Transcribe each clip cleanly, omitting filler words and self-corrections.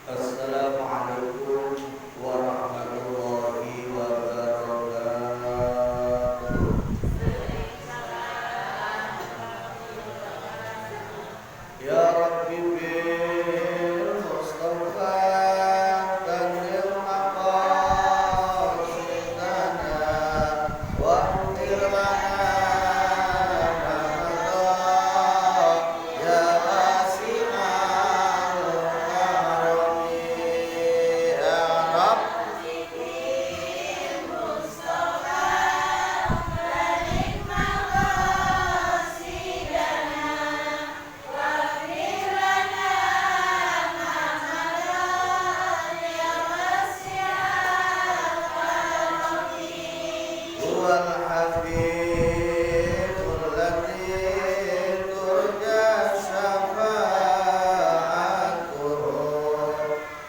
Assalamualaikum warahmatullahi wabarakatuh. Ya Rabbi bil Mustafa tanil maqasidana wa antir lana ya wasi'al karami ya Rabbi bil Mustafa tanil maqasidana wal habibul ladzi turja syafa'atuhu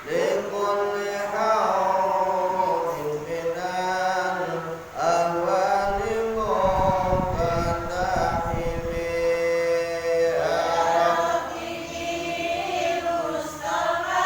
likulli hawlin minal ahwali muqaddahimi ya Rabbi Mustafa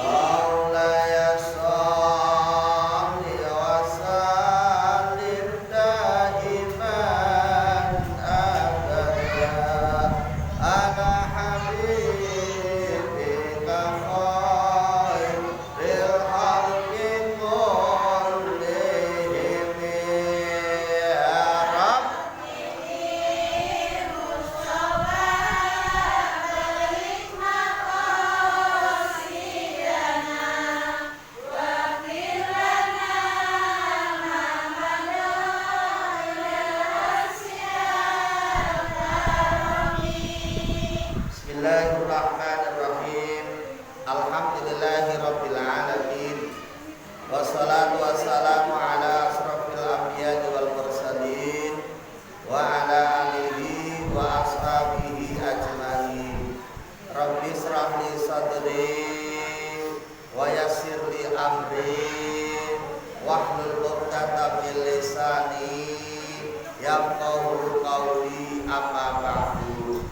Maulaya sholli wa sallim daiman abada ala habibika khairil khalqi kullihim ya Rabbi Bismillahirrahmanirrahim. Alhamdulillahirabbil alamin. Wassalatu wassalamu ala asrofil anbiya'i wal mursalin wa ala alihi wa ashabihi ajmain. Rabbi shrah li sadri wa yassir li amri wahlul 'uqdatam min lisani yafqahu qawli amma ba'du.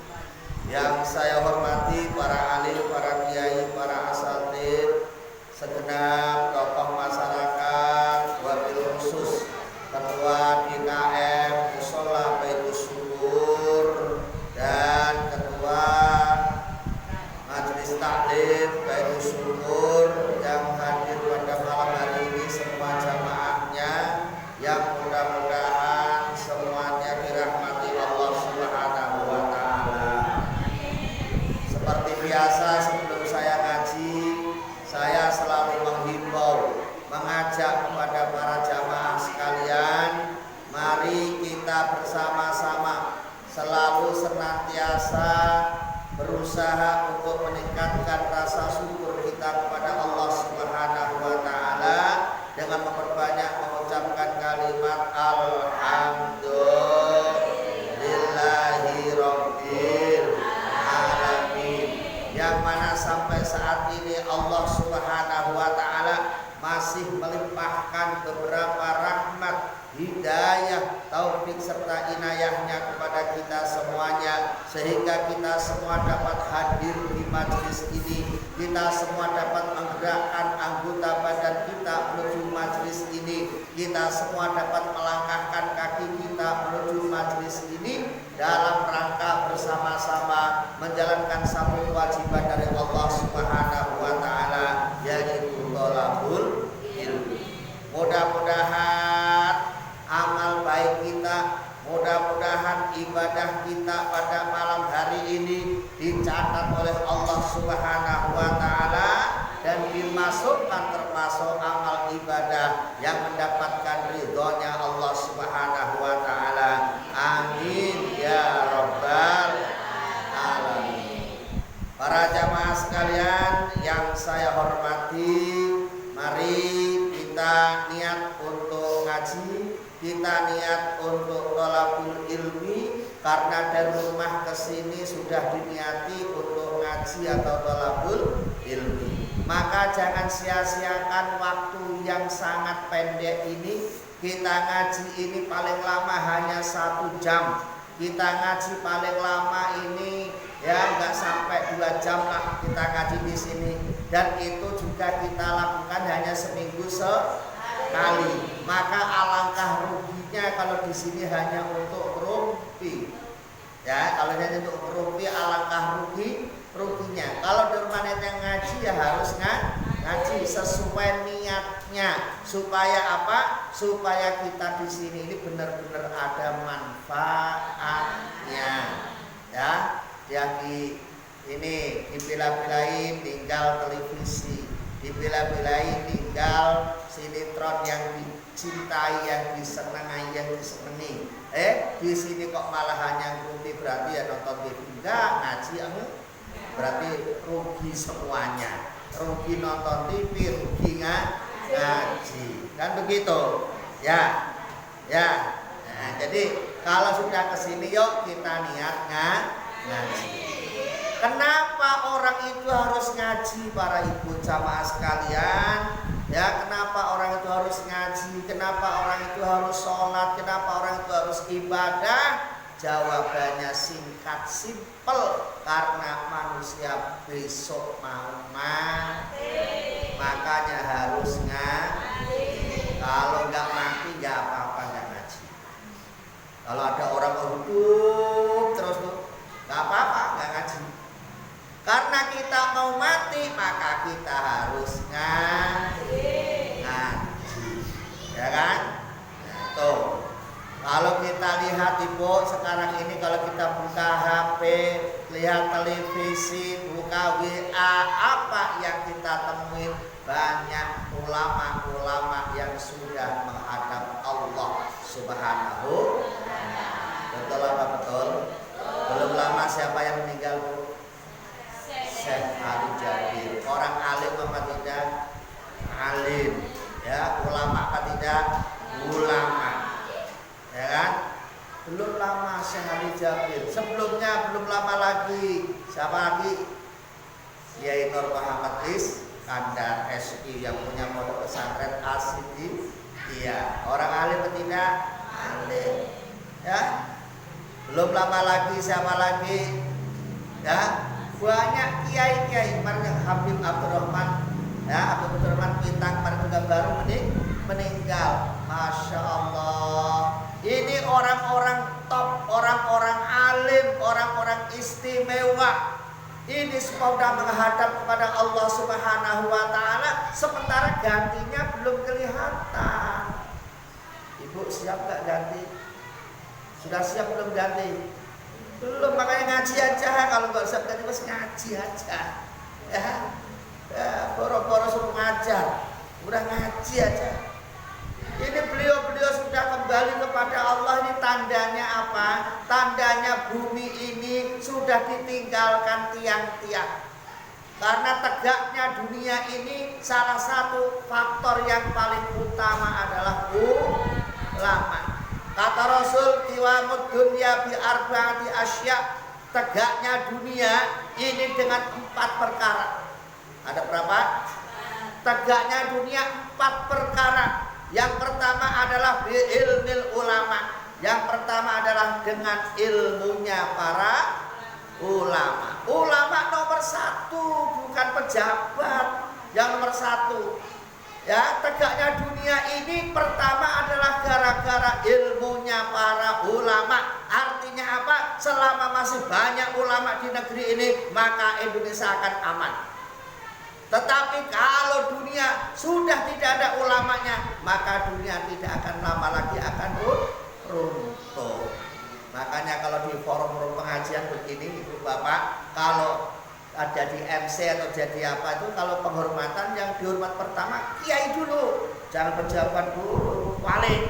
Yang saya hormati para alim, para kiai, para asatidz, segenap tokoh masyarakat, wabil khusus ketua DKM Mushola Baitus Syukur dan ketua Majelis Taklim Baitus Syukur yang hadir pada malam hari ini, semua jamaahnya yang mudah-mudahan semuanya dirahmati Allah Subhanahu wa taala. Seperti biasa sebelum saya ngaji, saya selalu menghimbau, mengajak kepada para jamaah sekalian, mari kita bersama-sama selalu senantiasa berusaha untuk meningkatkan rasa syukur kita kepada Allah Subhanahu wa taala dengan memperbanyak mengucapkan kalimat alhamdulillahi rabbil alamin, yang mana sampai saat ini Allah Subhanahu wa taala masih melimpahkan beberapa rahmat, hidayah, taufik serta inayahnya kepada kita semuanya, sehingga kita semua dapat hadir di majelis ini, kita semua dapat menggerakkan anggota badan kita menuju majelis ini, kita semua dapat melangkahkan kaki kita menuju majelis ini dalam rangka bersama-sama menjalankan satu kewajiban dari Allah Subhanahu wa taala, yaitu thalabul ilmi. Mudah-mudahan amal baik kita, mudah-mudahan ibadah kita pada malam hari ini dicatat oleh Allah Subhanahu wa taala dan dimasukkan termasuk amal ibadah yang mendapatkan ridhonya Allah Subhanahu wa taala. Amin ya rabbal alamin. Para jamaah sekalian yang saya hormati, mari kita niat untuk ngaji, kita niat untuk thalabul ilmi, karena dari rumah ke sini sudah diniati untuk ngaji atau thalabul ilmi. Maka jangan sia-siakan waktu yang sangat pendek ini. Kita ngaji ini paling lama hanya 1 jam. Kita ngaji paling lama ini ya nggak sampai 2 jam lah kita ngaji di sini. Dan itu juga kita lakukan hanya seminggu sekali. Maka alangkah ruginya kalau di sini hanya untuk rumpi. Ya, kalau hanya untuk rumpi alangkah ruginya. Kalau di rumah yang ngaji ya harus ngaji sesuai niatnya. Supaya apa? Supaya kita di sini ini benar-benar ada manfaatnya. Ya, ini dipilah-pilahin tinggal televisi, dipilah-pilahin tinggal sinetron yang dicintai, yang disenangi, yang disenangi. Di sini kok malah hanya rugi, berarti ya nonton TV enggak, ngaji berarti rugi semuanya. Rugi nonton TV, rugi ngaji. Kan begitu. Ya. Nah, jadi kalau sudah kesini yuk kita niat ngaji. Kenapa orang itu harus ngaji, para ibu jamaah sekalian? Ya, kenapa orang itu harus ngaji? Kenapa orang itu harus sholat? Kenapa orang itu harus ibadah? Jawabannya singkat, simpel. Karena manusia besok mau mati. Makanya harus ngaji. Kalau nggak mati nggak apa-apa, nggak ngaji. Kalau ada orang hidup terus tuh nggak apa-apa, nggak ngaji. Karena kita mau mati, maka kita harus ngaji. Ya kan? Nah, tuh. Kalau kita lihat ibu sekarang ini, kalau kita buka HP, lihat televisi, buka WA, apa yang kita temuin? Banyak ulama-ulama yang sudah menghadap Allah Subhanahu. Betul apa betul? Belum lama siapa yang meninggal, Bu? Syekh Ali Jabir. Orang alim apa tidak? Alim. Ya, ulama apa tidak? Ulama. Ya kan? Belum lama Syekh Ali Jabir. Sebelumnya belum lama lagi siapa lagi? Kiai Nur Muhammad Iskandar SI yang punya pondok pesantren Asidi. Iya, orang alim atau tidak? Alim. Ya. Belum lama lagi siapa lagi? Ya, banyak kiai-kiai kemarin yang Habib Abdurrahman, ya Habib Abdurrahman Bintang kemarin juga baru meninggal. Masya Allah. Ini orang-orang top, orang-orang alim, orang-orang istimewa. Ini semua sudah menghadap kepada Allah Subhanahu wa Ta'ala, sementara gantinya belum kelihatan. Ibu siap gak ganti? Sudah siap belum ganti? Belum, makanya ngaji aja. Kalau nggak siap ganti mas ngaji aja. Ya, boro-boro suruh ngajar, udah ngaji aja. Ini beliau sudah kembali kepada Allah. Ini tandanya apa? Tandanya bumi ini sudah ditinggalkan tiang-tiang. Karena tegaknya dunia ini salah satu faktor yang paling utama adalah ulama. Kata Rasul, qiwamud dunya bi arba'ati asya. Tegaknya dunia ini dengan 4 perkara. Ada berapa? Tegaknya dunia 4 perkara. Yang pertama adalah bi ilmil ulama. Yang pertama adalah dengan ilmunya para ulama. Ulama nomor 1, bukan pejabat. Yang nomor 1. Ya, tegaknya dunia ini pertama adalah gara-gara ilmunya para ulama. Artinya apa? Selama masih banyak ulama di negeri ini, maka Indonesia akan aman. Tetapi kalau dunia sudah tidak ada ulamanya, maka dunia tidak akan lama lagi akan runtuh. Makanya kalau di forum-forum pengajian begini, Ibu Bapak, kalau ada di MC atau jadi apa itu, kalau penghormatan yang dihormat pertama kiai dulu, jangan pejabat dulu, paling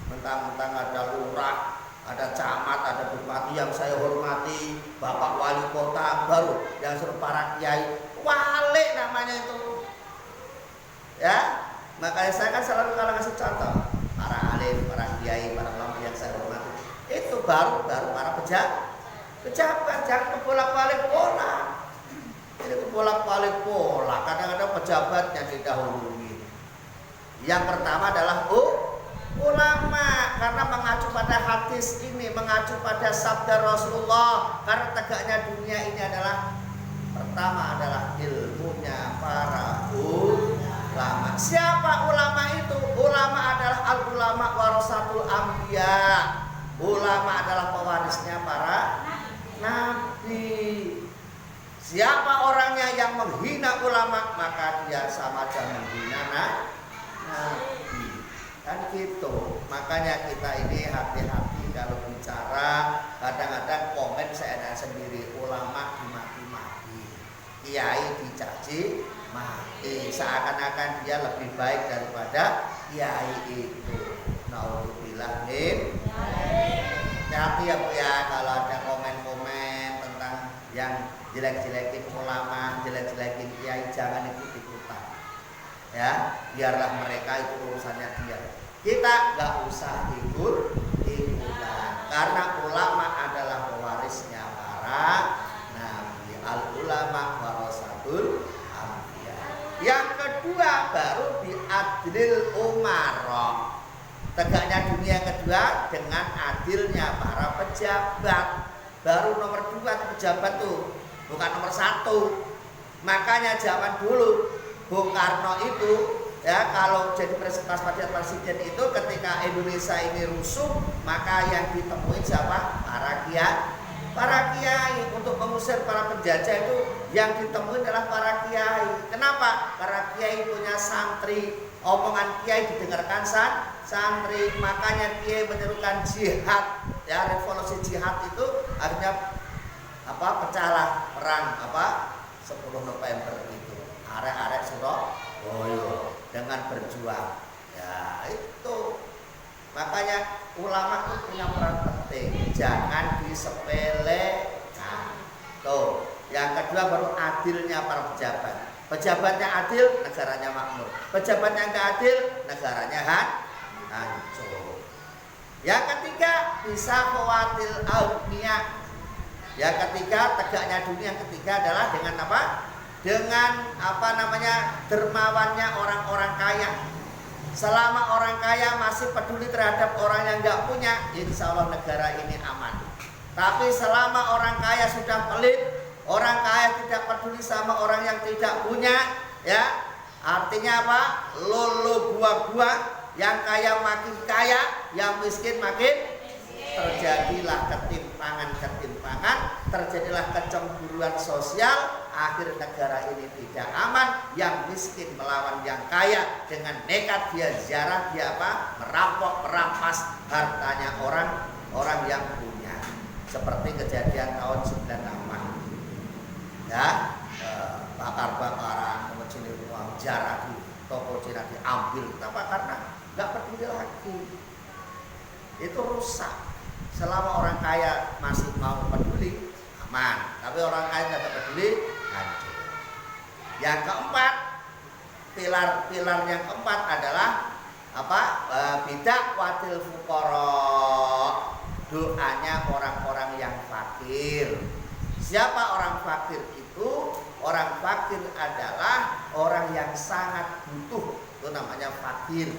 mentang-mentang ada lurah, ada camat, ada bupati yang saya hormati, bapak wali kota, baru yang suruh para kiai, wali namanya itu. Ya, makanya saya kan selalu kalau ngasih contoh, para alim, para kiai, para ulama yang saya hormati, itu baru para pejabat, jangan kebolak-balik bola. Itu bolak-balik pola. Kadang-kadang pejabatnya didahului. Yang pertama adalah ulama, karena mengacu pada hadis ini, mengacu pada sabda Rasulullah. Karena tegaknya dunia ini adalah pertama adalah ilmunya para ulama. Siapa ulama itu? Ulama adalah al-ulama warasatul anbiya. Ulama adalah pewarisnya para nabi. Siapa orangnya yang menghina ulama, maka dia sama aja menghina nabi. Kan gitu. Makanya kita ini hati-hati kalau bicara. Kadang-kadang komen saya sendiri, ulama dimaki-maki, kiai dicaci maki, seakan-akan dia lebih baik daripada kiai itu. Naudzubillah min. Hati ya Bu ya, kalau ada komen-komen tentang yang jelek-jelekin ulama, jelek-jelekin kiai, jangan ikut-ikutan. Ya, biarlah mereka itu urusannya dia. Kita nggak usah ikut-ikutan, karena ulama adalah pewarisnya para nabi. Al ulama warasatul anbiya. Yang kedua baru biadlil umara. Tegaknya dunia kedua dengan adilnya para pejabat. Baru nomor 2 pejabat tuh, bukan nomor 1. Makanya zaman dulu Bung Karno itu ya, kalau jadi presiden itu ketika Indonesia ini rusuh, maka yang ditemui siapa? Para kiai. Untuk mengusir para penjajah itu yang ditemui adalah para kiai. Kenapa? Para kiai punya santri, omongan kiai didengarkan santri. Makanya kiai menyerukan jihad, ya, revolusi jihad itu akhirnya pecahlah perang 10 November itu, arek-arek Surabaya dengan berjuang. Ya itu. Makanya ulama itu punya peran penting, jangan disepelekan. Tuh, yang kedua baru adilnya para pejabat. Pejabatnya adil, negaranya makmur. Pejabatnya nggak adil, negaranya hancur. Yang ketiga bisa khawatir dunia. Yang ketiga tegaknya dunia. Yang ketiga adalah dengan apa? Dengan dermawannya orang-orang kaya. Selama orang kaya masih peduli terhadap orang yang nggak punya, insya Allah negara ini aman. Tapi selama orang kaya sudah pelit, orang kaya tidak peduli sama orang yang tidak punya, ya artinya apa? Lolo gua, yang kaya makin kaya, yang miskin makin. Terjadilah ketimpangan, terjadilah kecemburuan sosial. Akhir negara ini tidak aman. Yang miskin melawan yang kaya, dengan nekat dia ziarah, dia merampas hartanya orang yang punya. Seperti kejadian tahun 98, ya, bakar-bakaran, kemudian uang jarah di toko Cina diambil. Kenapa? Karena nggak peduli lagi. Itu rusak. Selama orang kaya masih mau peduli, aman. Tapi orang kaya tidak peduli, hancur. Yang keempat, pilar yang keempat adalah bidak watil fuqara, doanya orang-orang yang fakir. Siapa orang fakir itu? Orang fakir adalah orang yang sangat butuh, itu namanya fakir.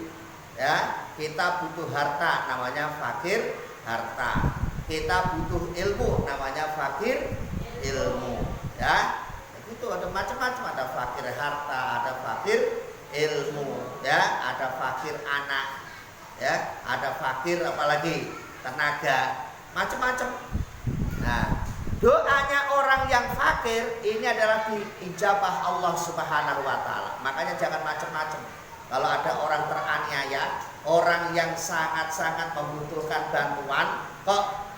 Ya, kita butuh harta, namanya fakir harta. Kita butuh ilmu, namanya fakir ilmu. Ya, itu ada macam-macam, ada fakir harta, ada fakir ilmu, ya, ada fakir anak, ya, ada fakir apalagi tenaga, macam-macam. Nah, doanya orang yang fakir ini adalah diijabah Allah Subhanahu wa taala. Makanya jangan macam-macam. Kalau ada orang teraniaya, orang yang sangat-sangat membutuhkan bantuan, kok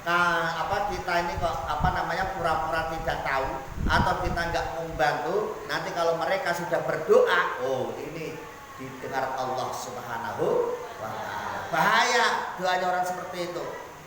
kita ini pura-pura tidak tahu, atau kita nggak membantu, nanti kalau mereka sudah berdoa, oh ini didengar Allah Subhanahu wa taala. Bahaya doanya orang seperti itu.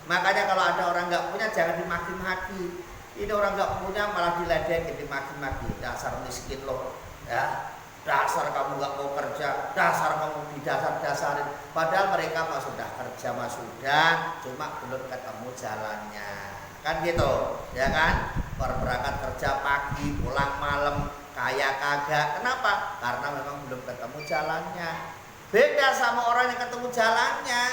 Makanya kalau ada orang nggak punya, jangan dimaki-maki. Ini orang nggak punya malah diledekin, dimaki-maki. Dasar miskin loh, ya. Dasar kamu nggak mau kerja, dasar kamu didasar-dasarin. Padahal mereka mah sudah kerja, mah sudah, cuma belum ketemu jalannya, kan gitu, ya kan? berangkat kerja pagi, pulang malam, kaya kagak. Kenapa? Karena memang belum ketemu jalannya. Beda sama orang yang ketemu jalannya,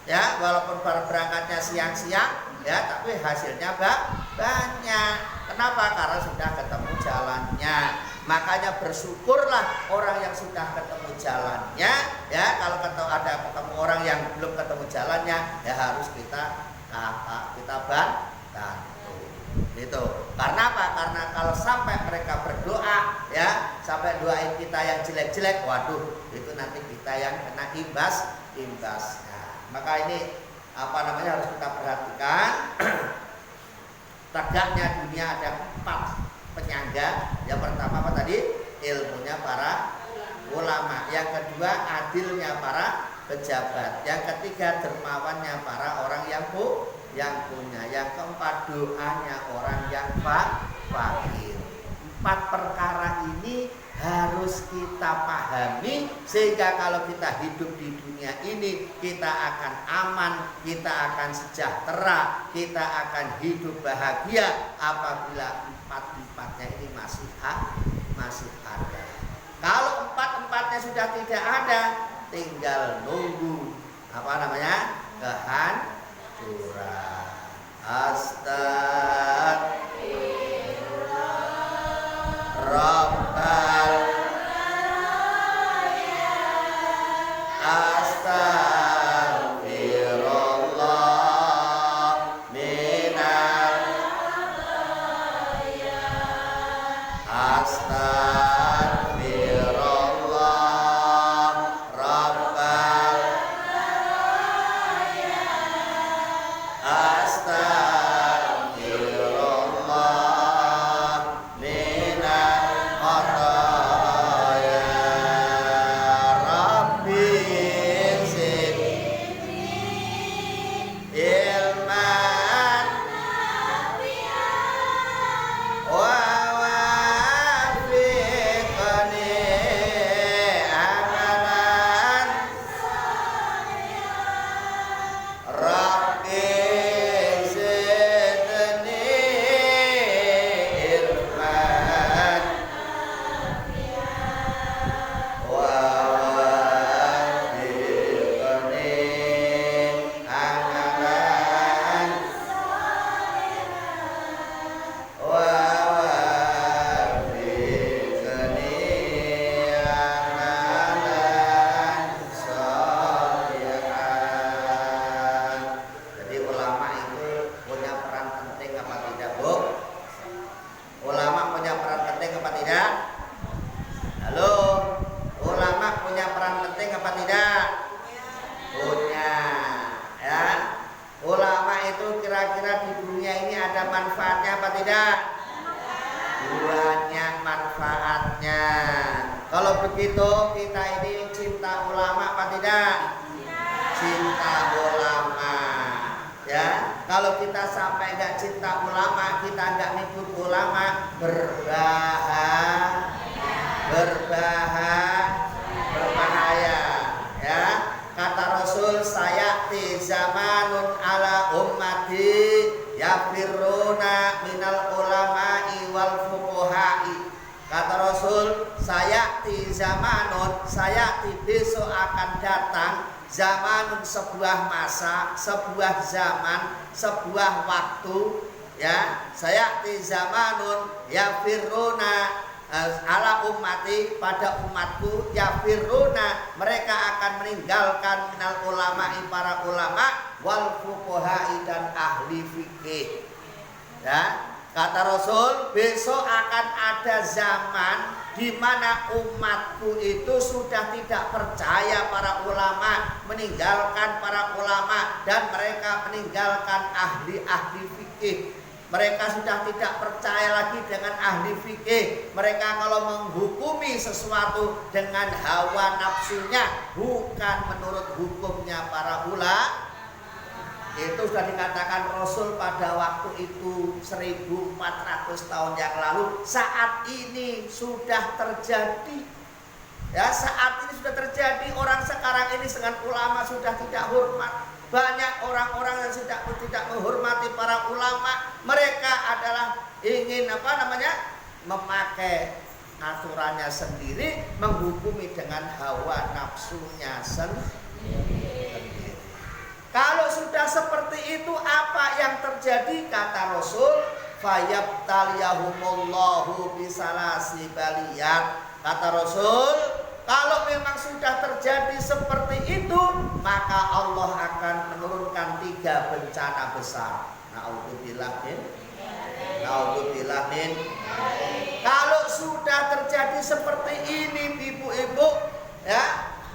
ya, walaupun berangkatnya siang-siang, ya, tapi hasilnya banyak. Kenapa? Karena sudah ketemu jalannya. Makanya bersyukurlah orang yang sudah ketemu jalannya, ya. Kalau ketemu orang yang belum ketemu jalannya, ya harus kita bantu. Gitu. Karena apa? Karena kalau sampai mereka berdoa, ya, sampai doain kita yang jelek-jelek, waduh, itu nanti kita yang kena imbasnya. Maka ini harus kita perhatikan. Tegaknya dunia ada 4 penyangga. Yang pertama apa tadi? Ilmunya para ulama. Yang kedua adilnya para pejabat. Yang ketiga dermawannya para orang yang punya. Yang keempat doanya orang yang fakir. 4 perkara ini harus kita pahami, sehingga kalau kita hidup di dunia ini kita akan aman, kita akan sejahtera, kita akan hidup bahagia apabila 4-4-nya ini masih ada. Kalau 4-4-nya sudah tidak ada, tinggal nunggu kehancuran. Rabbal astagfirullah minal astagfirullah rabbal astagfirullah minal khataya rabbi zidni ilman wa wafiqni amalan rabbi zidni ilman wa wafiqni amalan wa wafiqni amalan sholihan. Jadi ulama itu punya peran penting apa tidak, Bu? Ulama punya peran penting apa tidak? Halo, ulama punya peran penting apa tidak? Punya, ya. Ulama itu kira-kira di dunia ini ada manfaatnya apa tidak? Banyak manfaatnya. Kalau begitu kita ini cinta ulama apa tidak? Cinta ulama, ya. Kalau kita sampai nggak cinta ulama, kita nggak ngikut ulama, berbahaya, ya. Kata Rasul, sayati zamanun ala ummati yafirruna minal ulama'i wal fuqaha'i. Kata Rasul, sayati zamanun, sayati besok akan datang, zamanun sebuah masa, sebuah zaman, sebuah waktu, ya. Sayati zamanun yafirruna ala ummati, pada umatku, yafirruna, mereka akan meninggalkan minal ulama'i, para ulama, wal fuqaha'i, dan ahli fikih, ya. Kata Rasul, besok akan ada zaman di mana umatku itu sudah tidak percaya para ulama, meninggalkan para ulama, dan mereka meninggalkan ahli-ahli fikih. Mereka sudah tidak percaya lagi dengan ahli fikih. Mereka kalau menghukumi sesuatu dengan hawa nafsunya, bukan menurut hukumnya para ulama. Itu sudah dikatakan Rasul pada waktu itu 1400 tahun yang lalu. Saat ini sudah terjadi, ya, saat ini sudah terjadi. Orang sekarang ini dengan ulama sudah tidak hormat. Banyak orang-orang yang sudah tidak menghormati para ulama. Mereka adalah ingin memakai aturannya sendiri, menghukumi dengan hawa nafsunya sendiri. Kalau sudah seperti itu, apa yang terjadi? Kata Rasul, fayabtaliyahumullahu bisalasi baliyat. Kata Rasul, kalau memang sudah terjadi seperti itu, maka Allah akan menurunkan 3 bencana besar. Naudzubillah min. Kalau sudah terjadi seperti ini, ibu-ibu, ya,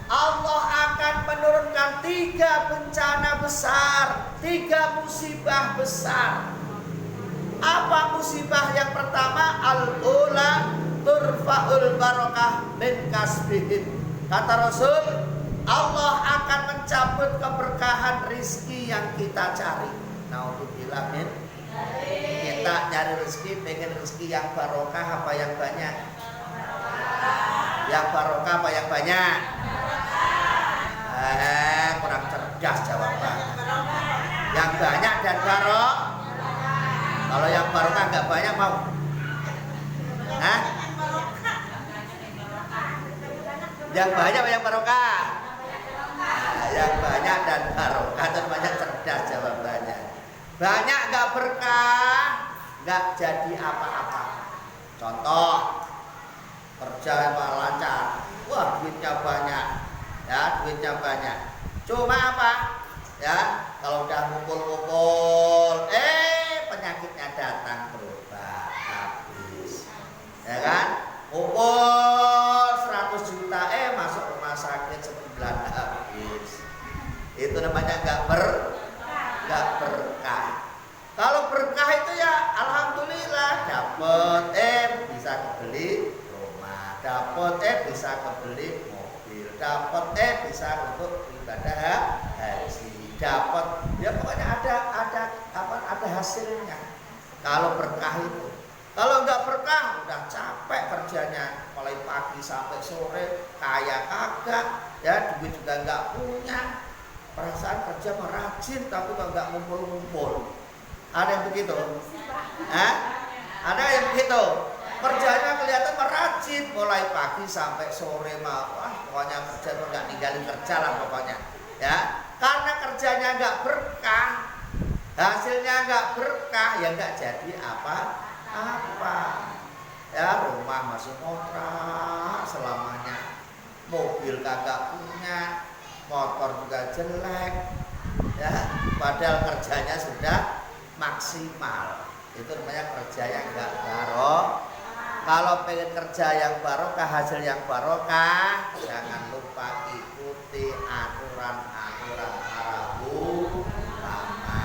Allah akan menurunkan 3 bencana besar, 3 musibah besar. Apa musibah yang pertama? Al-ula turfa'ul barakah min kasbihim. Kata Rasul, Allah akan mencabut keberkahan rizki yang kita cari. Naudzubillah min. Kita nyari rezeki, pengen rezeki yang barokah apa yang banyak? Yang barokah apa yang banyak? Kurang cerdas jawabannya. Yang banyak dan barokah. Kalau yang barokah nggak banyak mau? Hah? Yang banyak apa yang barokah? Yang banyak dan barokah. Itu banyak cerdas jawabannya. Banyak nggak berkah, nggak jadi apa-apa. Contoh, kerja lancar, wah duitnya banyak, ya duitnya banyak. Cuma apa? Ya kalau udah ngumpul-ngumpul, penyakitnya datang berobat habis, ya kan? Ngumpul 100 juta, masuk rumah sakit sebulan habis. Itu namanya nggak berkah. Kalau berkah itu ya alhamdulillah, dapat bisa kebeli rumah, dapat bisa kebeli mobil, dapat bisa untuk ibadah haji, dapat ya pokoknya ada hasilnya. Kalau berkah itu. Kalau nggak berkah udah capek kerjanya mulai pagi sampai sore, kaya kagak, ya duit juga nggak punya. Perasaan kerja merajin tapi kok nggak ngumpul-ngumpul. Ada yang begitu? Ada yang begitu? Kerjanya kelihatan merajin mulai pagi sampai sore wah pokoknya kerja tuh nggak ninggalin kerja lah pokoknya. Ya, karena kerjanya nggak berkah, hasilnya nggak berkah, ya nggak jadi apa-apa. Ya rumah masih kontrak selamanya, mobil kagak punya, motor juga jelek, ya padahal kerjanya sudah maksimal. Itu namanya kerja yang enggak barokah. Kalau pengen kerja yang barokah, hasil yang barokah, jangan lupa ikuti aturan-aturan para ulama.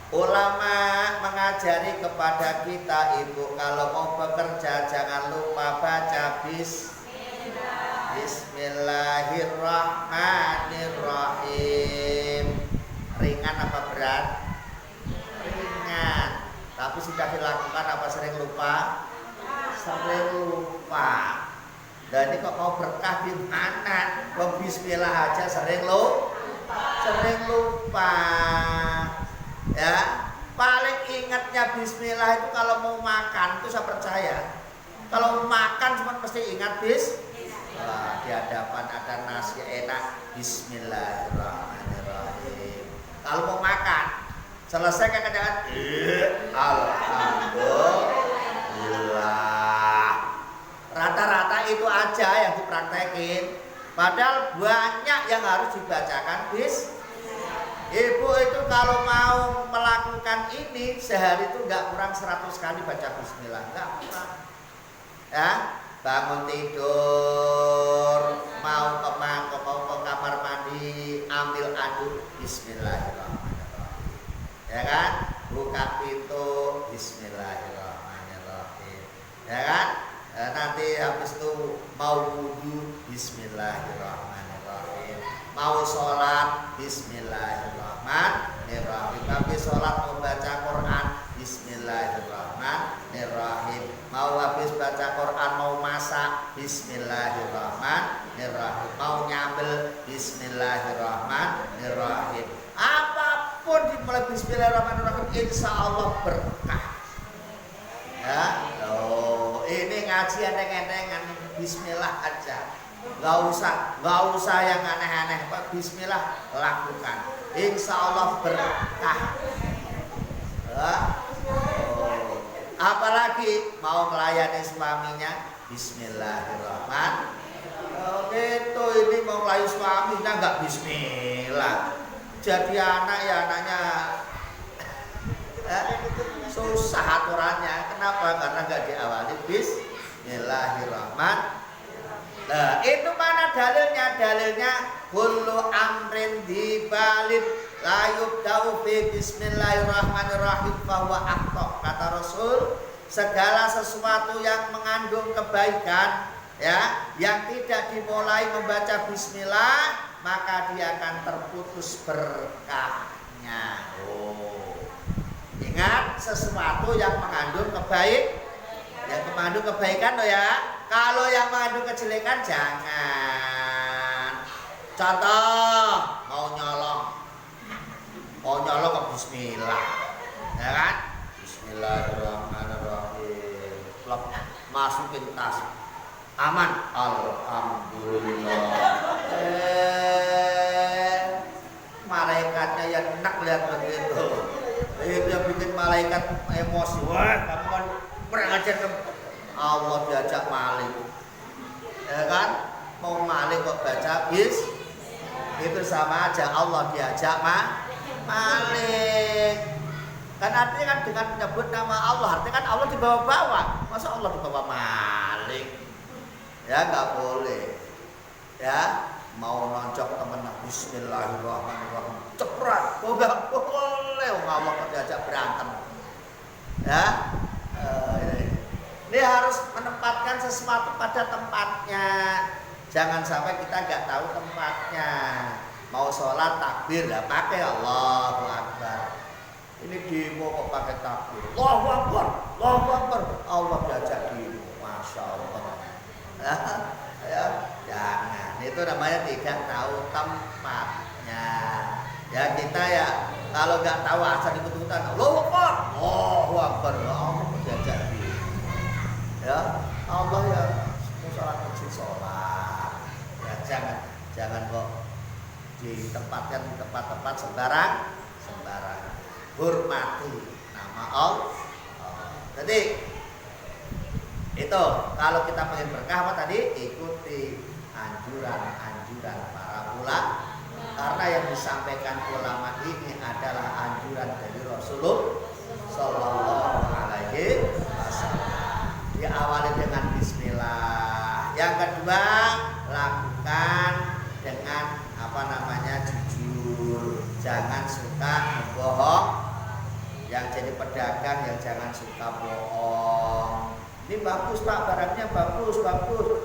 Ulama mengajari kepada kita, ibu, kalau mau bekerja jangan lupa baca Bismillahirrahmanirrahim. Ringan apa berat? Ringan. Tapi sudah dilakukan apa sering lupa? Sering lupa. Dan ini kok mau berkah di mana? Bismillah aja sering lupa. Ya, paling ingatnya Bismillah itu kalau mau makan, itu saya percaya. Kalau makan cuma mesti ingat Wah, di hadapan ada nasi enak, Bismillahirrahmanirrahim. Kalau mau makan, selesai kan jangan Alhamdulillah. Rata-rata itu aja yang dipraktekin. Padahal banyak yang harus dibacakan Ibu itu kalau mau melakukan ini sehari itu nggak kurang 100 kali baca Bismillah, nggak kurang. Ya. Bangun tidur, mau ke kamar mandi, ambil anduk, Bismillahirrahmanirrahim. Ya kan? Buka pintu, Bismillahirrahmanirrahim. Ya kan? Nanti habis itu mau wudu, Bismillahirrahmanirrahim. Mau sholat, Bismillahirrahmanirrahim. Habis sholat mau baca Quran, Bismillahirrahmanirrahim. Mau habis baca Quran, mau masak, Bismillahirrahmanirrahim. Mau nyambel, Bismillahirrahmanirrahim. Apapun dimulai Bismillahirrahmanirrahim, insya Allah berkah. dikasih enteng-entengan, bismillah aja. Nggak usah yang aneh-aneh, Pak. Bismillah lakukan. Insya Allah berkah. Apalagi mau melayani suaminya, bismillahirrahmanirrahim. Gitu, ini mau melayani suaminya nggak bismillah. Jadi anak ya anaknya susah aturannya. Kenapa? Karena nggak diawali bismillahirrahmanirrahim. Nah, itu mana dalilnya? Dalilnya kullu amrin dibalid la yubda'u fi bismillahirrahmanirrahim fahuwa akhta. Kata Rasul, segala sesuatu yang mengandung kebaikan ya, yang tidak dimulai membaca bismillah, maka dia akan terputus berkahnya. Ingat, sesuatu yang mengandung kebaikan loh ya. Kalau yang mengandung kejelekan jangan. Contoh, mau nyolong ke bismillah, ya kan? Bismillahirrahmanirrahim. Masukin tas, aman, alhamdulillah. Malaikatnya yang enak lihat begitu. Itu yang bikin malaikat emosi. Wah, kamu kan kurang ajar ke Allah, diajak maling, ya kan? Mau maling kok baca bis, itu sama aja Allah diajak maling. Kan artinya kan dengan menyebut nama Allah, artinya kan Allah dibawa-bawa. Masa Allah dibawa maling? Ya nggak boleh. Ya, mau nonjok temen, bismillahirrahmanirrahim, ceprat, kok nggak boleh? Allah kok diajak berantem. Ya. Ini harus menempatkan sesuatu pada tempatnya. Jangan sampai kita nggak tahu tempatnya. Mau sholat takbir ya pakai Allahu Akbar. Ini demo kok pakai takbir. Allahu Akbar, Allahu Akbar. Allah diajak demo, masya Allah. Ya, jangan. Itu namanya tidak tahu tempatnya. Ya kita ya kalau nggak tahu asal ikut-ikutan. Allahu Akbar, Allahu Akbar. Allah diajak demo. Ya, Allah ya mau sholat kecil sholat. Ya jangan kok ditempatkan di tempat-tempat sembarang. Hormati nama Allah. Jadi itu kalau kita pengen berkah apa tadi? Ikuti anjuran para ulama. Karena yang disampaikan ulama ini adalah anjuran dari Rasulullah Sallallahu Alaihi Wasallam. Diawali dengan bismillah. Yang kedua, lakukan dengan jujur. Jangan suka membohong. Yang jadi pedagang yang jangan suka bohong. Ini bagus Pak, barangnya bagus.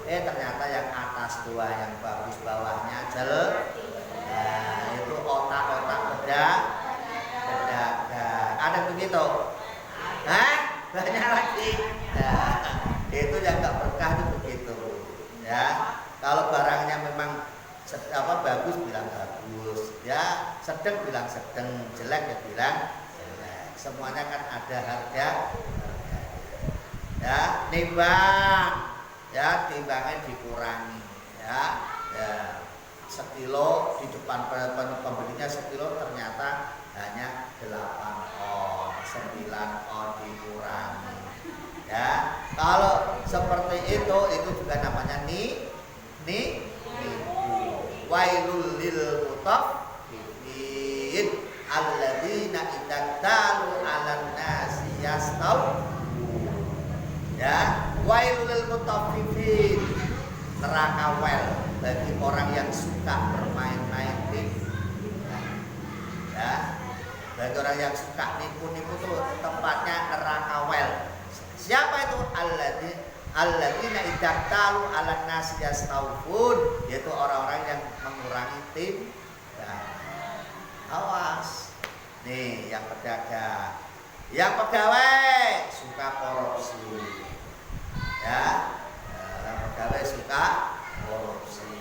Ternyata yang atas dua yang bagus, bawahnya jelek. Nah, itu otak-otak pedagang. Ada begitu? Banyak lagi. Nah, itu yang nggak berkah itu begitu. Ya, kalau barangnya memang bagus bilang bagus, ya sedang bilang sedang, jelek ya bilang jelek. Semuanya kan ada harga. Ya, nimbang, ya timbangnya dikurangi. Ya, sekilo di depan pembelinya sekilo ternyata hanya 8 on, 9 on dikurangi. Ya, kalau seperti itu juga namanya nipu. Wailul lil mutaffifin alladzina idza talu 'alan nasi yastawfun. Ya, wailul lil mutaffifin, neraka wel bagi orang yang suka bermain-main tipu. Ya, bagi orang yang suka nipu-nipu itu tempatnya neraka wel. Siapa itu? Alladzina idza talu 'alan nasi yastawfun, yaitu orang-orang yang mengurangi timbangan. Awas. Nih, yang pedagang, yang pegawai suka korupsi. Ya, pegawai suka korupsi.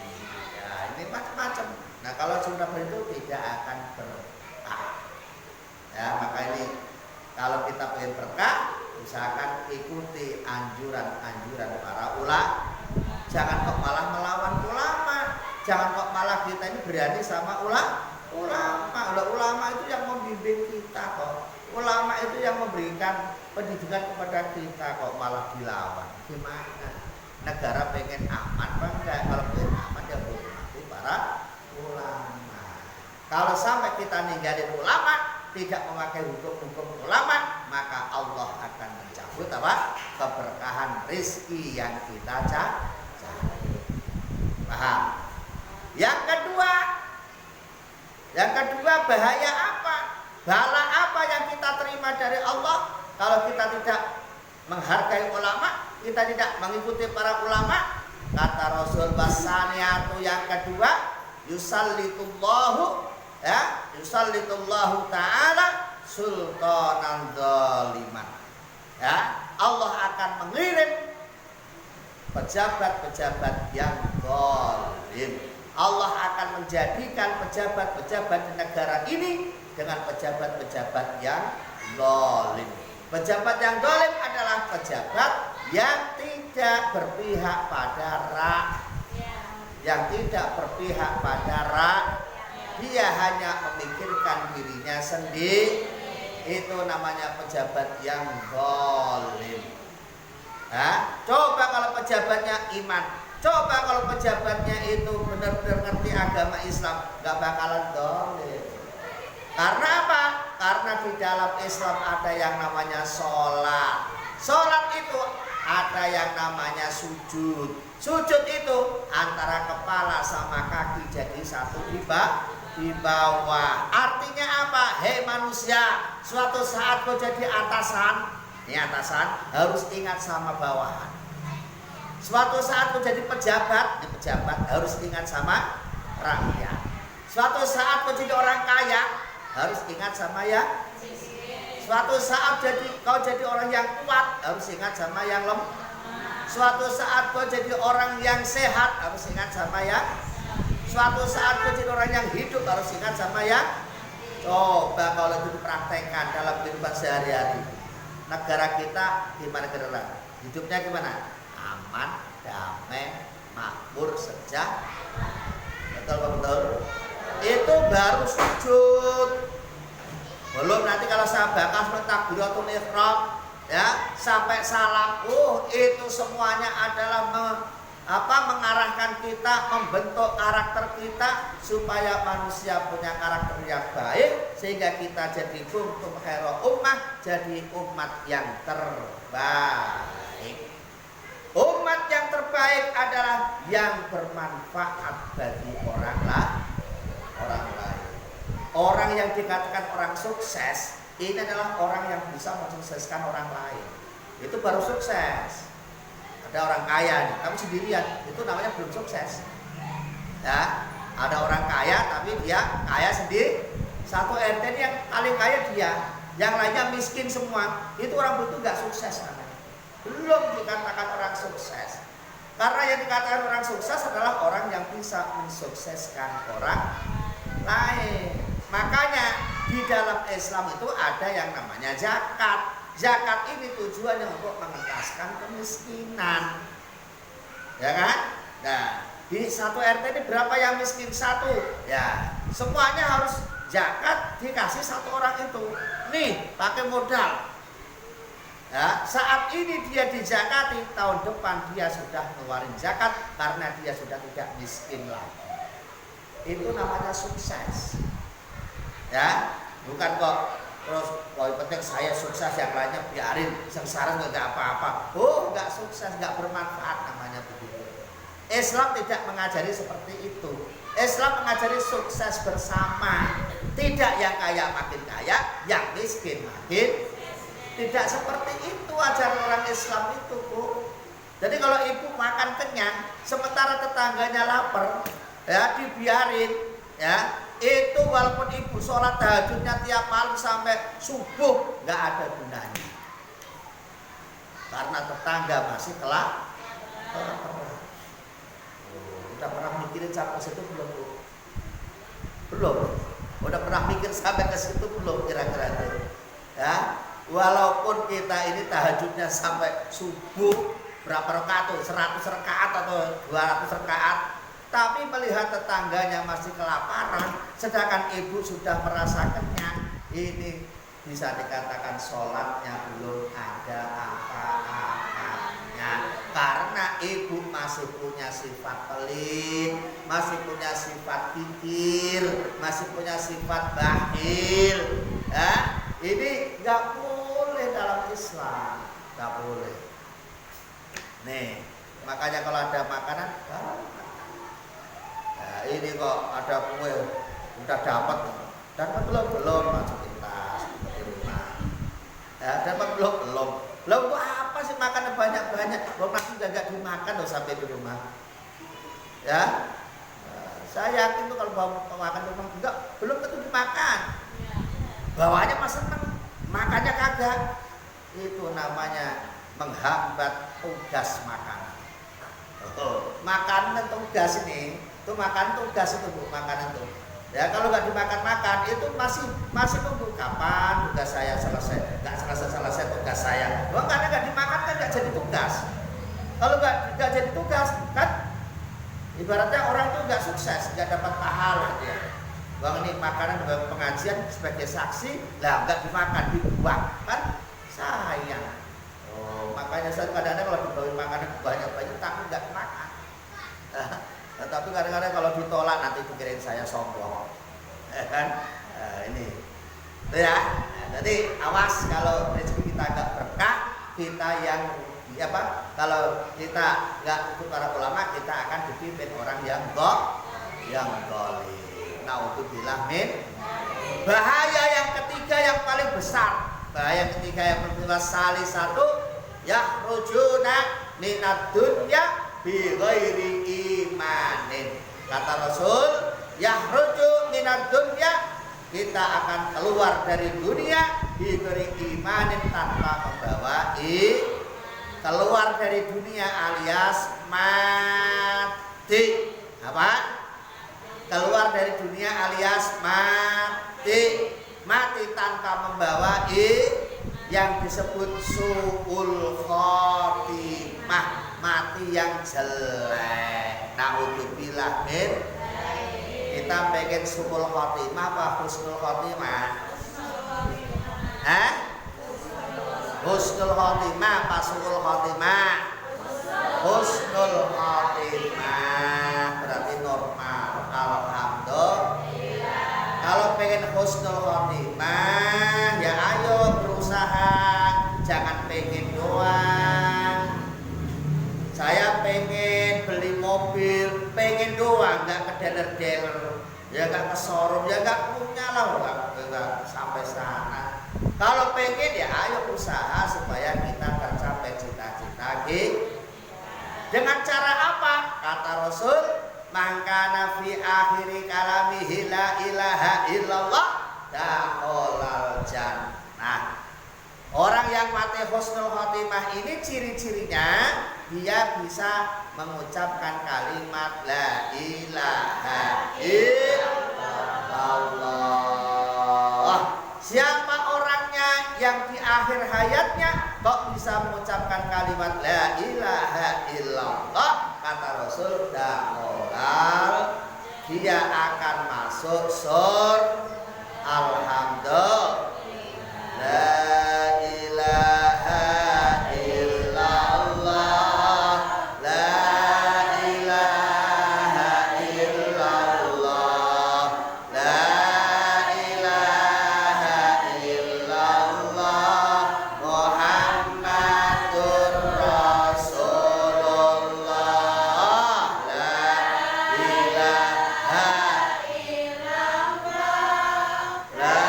Ya, ini macam-macam. Nah, kalau sudah begitu tidak akan berkah. Ya, maka ini kalau kita pengen berkah, usahakan ikuti anjuran-anjuran para ulama. Jangan kok malah melawan ulama. Jangan kok malah kita ini berani sama ulama. Ulama itu yang membimbing kita kok. Ulama itu yang memberikan pendidikan kepada kita kok malah dilawan. Gimana? Negara pengen aman apa enggak? Kalau pengen aman ya hormati para ulama. Kalau sampai kita ninggalin ulama, tidak memakai hukum-hukum ulama, maka Allah akan mencabut apa? Keberkahan rizki yang kita cari. Paham? Yang kedua bahaya apa? Bala apa yang kita terima dari Allah kalau kita tidak menghargai ulama, kita tidak mengikuti para ulama? Kata Rasul Basaniatu yang kedua, yusallitullahu ta'ala sultanan zaliman. Ya, Allah akan mengirim pejabat-pejabat yang zalim. Allah akan menjadikan pejabat-pejabat di negara ini dengan pejabat-pejabat yang zalim. Pejabat yang zalim adalah pejabat yang tidak berpihak pada rakyat. Yang tidak berpihak pada rakyat. Dia hanya memikirkan dirinya sendiri. Itu namanya pejabat yang zalim. Coba kalau pejabatnya iman, coba kalau pejabatnya itu benar-benar ngerti agama Islam, gak bakalan zalim. Karena apa? Karena di dalam Islam ada yang namanya sholat. Sholat itu ada yang namanya sujud. Sujud itu antara kepala sama kaki jadi satu di bawah. Artinya apa? Hei manusia, suatu saat kau jadi atasan. Ini atasan harus ingat sama bawahan. Suatu saat kau jadi pejabat, ini pejabat harus ingat sama rakyat. Suatu saat kau jadi orang kaya, harus ingat sama ya. Suatu saat kau jadi orang yang kuat, harus ingat sama yang lemah. Suatu saat kau jadi orang yang sehat, harus ingat sama ya. Suatu saat kau jadi orang yang hidup, harus ingat sama ya. Coba kalau itu dipraktekkan dalam kehidupan sehari-hari, negara kita gimana kira-kira? Hidupnya gimana? Aman, damai, makmur, sejahtera. Betul. Itu baru sujud. Belum nanti kalau saya bakal takbiratul ihram ya sampai salam. Itu semuanya adalah mengarahkan kita, membentuk karakter kita supaya manusia punya karakter yang baik sehingga kita jadi kuntum khairu ummah, jadi umat yang terbaik. Umat yang terbaik adalah yang bermanfaat bagi orang lain. Orang yang dikatakan orang sukses ini adalah orang yang bisa mensukseskan orang lain. Itu baru sukses. Ada orang kaya nih, tapi sendirian, itu namanya belum sukses. Ya, ada orang kaya tapi dia kaya sendiri. Satu RT ini yang paling kaya dia, yang lainnya miskin semua. Itu orang itu nggak sukses namanya. Belum dikatakan orang sukses. Karena yang dikatakan orang sukses adalah orang yang bisa mensukseskan orang lain. Makanya di dalam Islam itu ada yang namanya zakat. Zakat ini tujuannya untuk mengentaskan kemiskinan. Ya kan? Nah, di satu RT ini berapa yang miskin? Satu. Ya, semuanya harus zakat dikasih satu orang itu. Nih, pakai modal. Ya, saat ini dia dizakati, tahun depan dia sudah ngeluarin zakat karena dia sudah tidak miskin lagi. Itu namanya sukses. Ya, bukan kok terus kalau penting saya sukses yang lainnya biarin sengsara nggak apa-apa. Nggak sukses, nggak bermanfaat namanya begitu. Islam tidak mengajari seperti itu. Islam mengajari sukses bersama. Tidak yang kaya makin kaya, yang miskin makin. Tidak seperti itu ajaran orang Islam itu, Bu. Jadi kalau ibu makan kenyang, sementara tetangganya lapar, ya dibiarin, ya. Itu walaupun ibu sholat tahajudnya tiap malam sampai subuh nggak ada gunanya, karena tetangga masih kelak. Udah pernah mikirin sampai situ belum? Belum. Udah pernah mikir sampai ke situ belum kira-kira itu? Ya, Walaupun kita ini tahajudnya sampai subuh berapa rakaat tuh, 100 rakaat atau 200 rakaat, tapi melihat tetangganya masih kelaparan, sedangkan ibu sudah merasa kenyang, ini bisa dikatakan sholatnya belum ada apa-apanya. Karena ibu masih punya sifat pelit, masih punya sifat kikir, masih punya sifat bakhil. Ya, ini nggak boleh dalam Islam, nggak boleh. Nih, makanya kalau ada makanan, nah, ini kok ada kue udah dapat belum masukin tas di rumah. Ya, dapat belum. Belum apa sih makan banyak-banyak? Belum nanti gak dimakan loh sampai di rumah. Ya, saya yakin tuh kalau bawa makan di rumah enggak, belum tentu dimakan. Bawanya mas seneng, makannya kagak. Itu namanya menghambat tugas makanan. Makanan tugas ini, itu makan tugas itu bu, makanan tuh. Ya kalau nggak dimakan-makan itu masih tunggu kapan tugas saya selesai, nggak selesai tugas saya. Wah, karena nggak dimakan kan nggak jadi tugas. Kalau nggak jadi tugas kan, ibaratnya orang itu nggak sukses, nggak dapat pahala dia. Bang ini makanan dalam pengajian sebagai saksi, lah nggak dimakan dibuang kan sayang. Oh, makanya saya kadang-kadang kalau dibawain makanan banyak-banyak takut nggak makan. Tapi kadang-kadang kalau ditolak nanti pikirin saya sombong, kan? Ini, ya. Jadi awas kalau rezeki kita nggak berkah, kita yang kalau kita nggak ikut para ulama, kita akan dipimpin orang yang zalim. Naudzubillah min. Bahaya yang ketiga yang paling besar, bahaya yang ketiga yang kedua salah satu, yakhrujuna minad dunya bi ghairi imanin. Kata Rasul, yakhruju minad dunya, kita akan keluar dari dunia bi ghairi imanin, tanpa membawa keluar dari dunia alias mati. Apa? Keluar dari dunia alias mati. Mati tanpa membawa yang disebut su'ul khotimah, mati yang jelek. Naudzubillah min. Kita pengen su'ul khotimah apa husnul khotimah? Husnul khotimah apa su'ul khotimah? Husnul khotimah berarti normal. Alhamdulillah. Kalau pengen husnul khotimah ya ayo berusaha, jangan pengen doang. Saya pengen beli mobil, pengen doang, nggak ke dealer-dealer, ya nggak ke showroom, ya nggak punya lah, nggak sampai sana. Kalau pengen ya ayo usaha supaya kita tercapai cita-cita gitu. Dengan cara apa? Kata Rasul, mangkana fi akhiri kalamihi la ilaha illallah dakhalal jannah. Orang yang mati husnul khotimah ini ciri-cirinya dia bisa mengucapkan kalimat la ilaha illallah. Siapa orangnya yang di akhir hayatnya kok bisa mengucapkan kalimat la ilaha illallah? Kata Rasul, dakhalal, dia akan masuk surga. Alhamdulillah. La ilaha illallah, la ilaha illallah, la ilaha illallah, Muhammadur Rasulullah, la ilaha illallah, la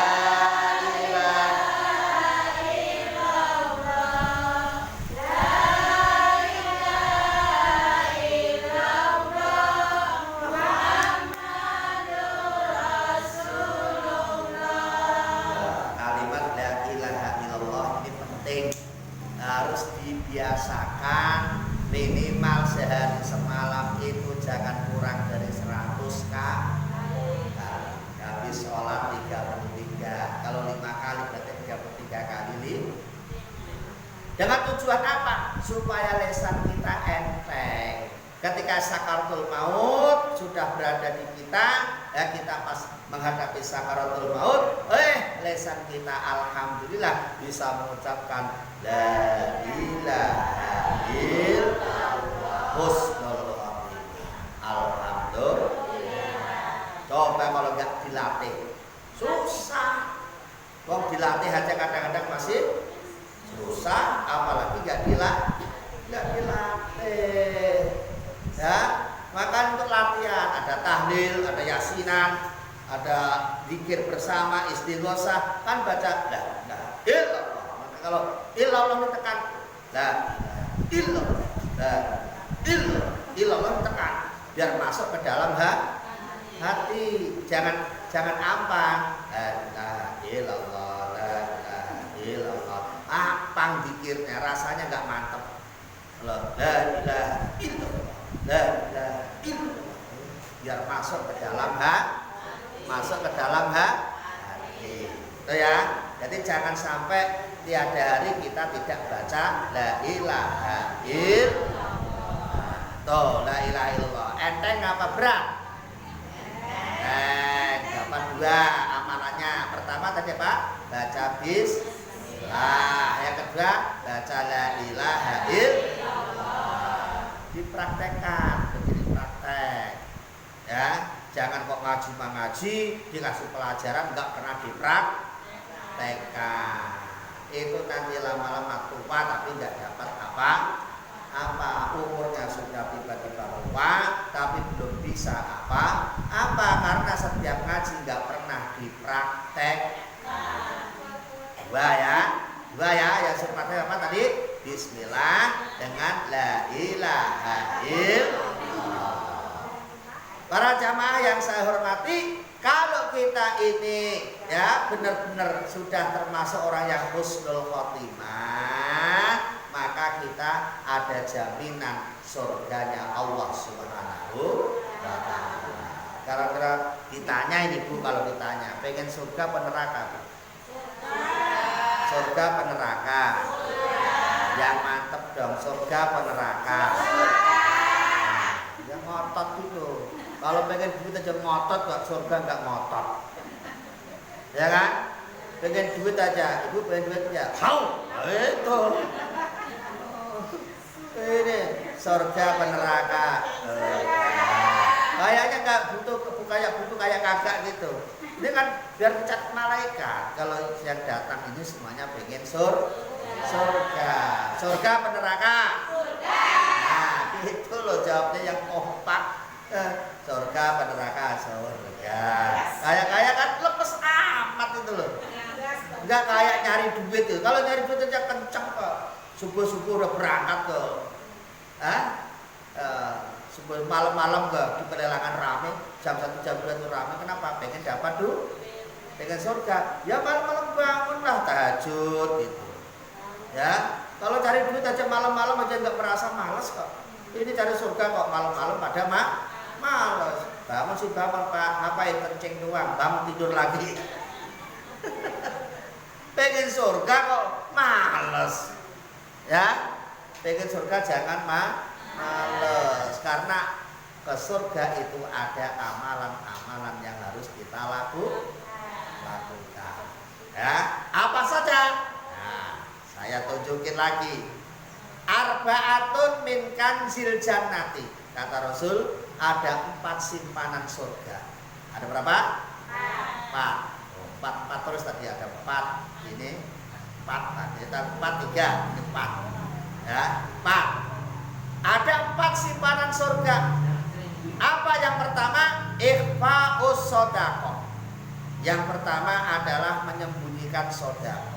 harus dibiasakan minimal sehari semalam itu jangan kurang dari 100 kali. Habis sholat 33, kalau 5 kali berarti 33 kali Dengan tujuan apa? Supaya lisan kita enteng. Ketika sakaratul maut sudah berada di kita, ya kita pas menghadapi sakaratul maut, lisan kita alhamdulillah bisa mengucapkan la ilaha illallah husnul khotimah. Alhamdulillah. Coba kalau nggak dilatih, susah. Wong dilatih aja kadang-kadang masih susah, apalagi nggak dilatih. Ya, maka untuk latihan ada tahlil, ada yasinan, ada zikir bersama, istighosah, kan baca la illallah. Maka kalau illallah ditekan, la illallah, la illallah ditekan, biar masuk ke dalam hati. Jangan ampang. La illallah, la illallah. Apang zikirnya, rasanya nggak mantep. La ilaha illallah, la ilaha illallah, biar masuk ke dalam hati. Itu ya. Jadi jangan sampai tiada hari kita tidak baca la ilaha illallah. Tuh, la ilaha illallah. Enteng apa berat? Dapat 2 amalannya. Pertama tadi Pak, baca bismillah. Yang kedua, baca la ilaha illallah. Dipraktekkan, begini praktek. Ya, jangan kok ngaji dikasih pelajaran nggak pernah dipraktekkan. Itu nanti lama-lama tua tapi nggak dapat apa. Umurnya sudah tiba-tiba tua tapi belum bisa apa karena setiap ngaji nggak pernah dipraktekkan. Dua ya yang sifatnya apa tadi? Bismillah dengan la ilaha illallah. Para jamaah yang saya hormati, kalau kita ini ya benar-benar sudah termasuk orang yang husnul khotimah, maka kita ada jaminan surganya Allah Subhanahu wa ta'ala. Karena ditanya ini Bu, kalau ditanya pengen surga apa neraka? Surga apa neraka? Yang mantep dong, surga apa neraka? Yang ngotot gitu. Kalau pengen duit aja ngotot, kok surga nggak ngotot. Ya kan? Pengen duit aja, ibu pengen duit aja. Mau? Itu. Ini surga apa neraka? Kayaknya nggak butuh kayak kagak gitu. Ini kan biar dicat malaikat. Kalau yang datang ini semuanya pengen surga. Surga apa neraka? Surga. Nah, itu loh jawabnya yang kompak. Surga apa neraka? Surga. Kayak kan lepas amat itu loh. Enggak kayak nyari duit tuh. Kalau nyari duit aja kenceng kok. Subuh-subuh udah berangkat tuh. Subuh malam-malam ke di pelelangan rame, jam 1 jam 2 itu rame. Kenapa? Pengen dapat pengen surga. Ya malam-malam bangunlah tahajud gitu. Ya, kalau cari duit aja malam-malam aja nggak merasa malas kok. Ini cari surga kok malam-malam pada malas. Bangun sih bangun Pak, ngapain kencing doang, bangun tidur lagi. Pengen surga kok malas. Ya, pengen surga jangan males, karena ke surga itu ada amalan-amalan yang harus kita lakukan. Ya, apa saja? Nah, saya tunjukin lagi. Arba'atun min kanzil jannati. Kata Rasul, ada 4 simpanan surga. Ada berapa? 4 terus tadi ada 4. Ini 4 tadi, 4 3, ini 4. Ya, 4. Ada 4 simpanan surga. Apa yang pertama? Ikhfa'us shadaqah. Yang pertama adalah menyembunyikan sedekah.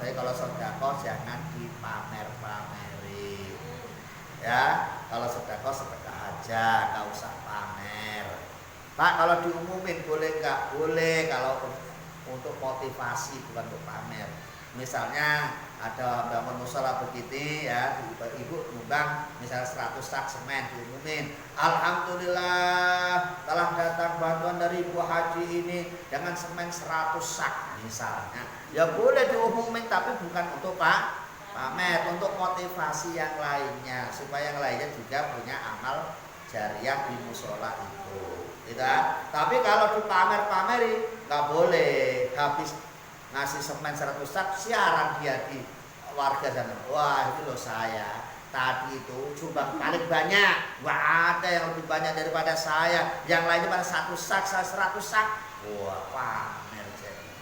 Tapi kalau sedekah jangan dipamer-pameri. Ya, kalau sedekah aja, nggak usah pamer. Pak, kalau diumumin boleh nggak? Boleh, kalau untuk motivasi bukan untuk pamer. Misalnya ada bangun musola begini ya, ibu nyumbang misalnya 100 sak semen, diumumin, alhamdulillah telah datang bantuan dari ibu haji ini dengan semen 100 sak misalnya. Ya boleh diumumin tapi bukan untuk pamer untuk motivasi yang lainnya supaya yang lainnya juga punya amal jariah di musola itu. Tidak. Tapi kalau dipamer-pameri nggak boleh. Habis ngasih semen 100 sak siaran dia di warga sana. Wah, itu loh saya tadi itu jumlah paling banyak. Wah, ada yang lebih banyak daripada saya. Yang lainnya pada 1 sak, saya 100 sak. Wah, pamer jadi.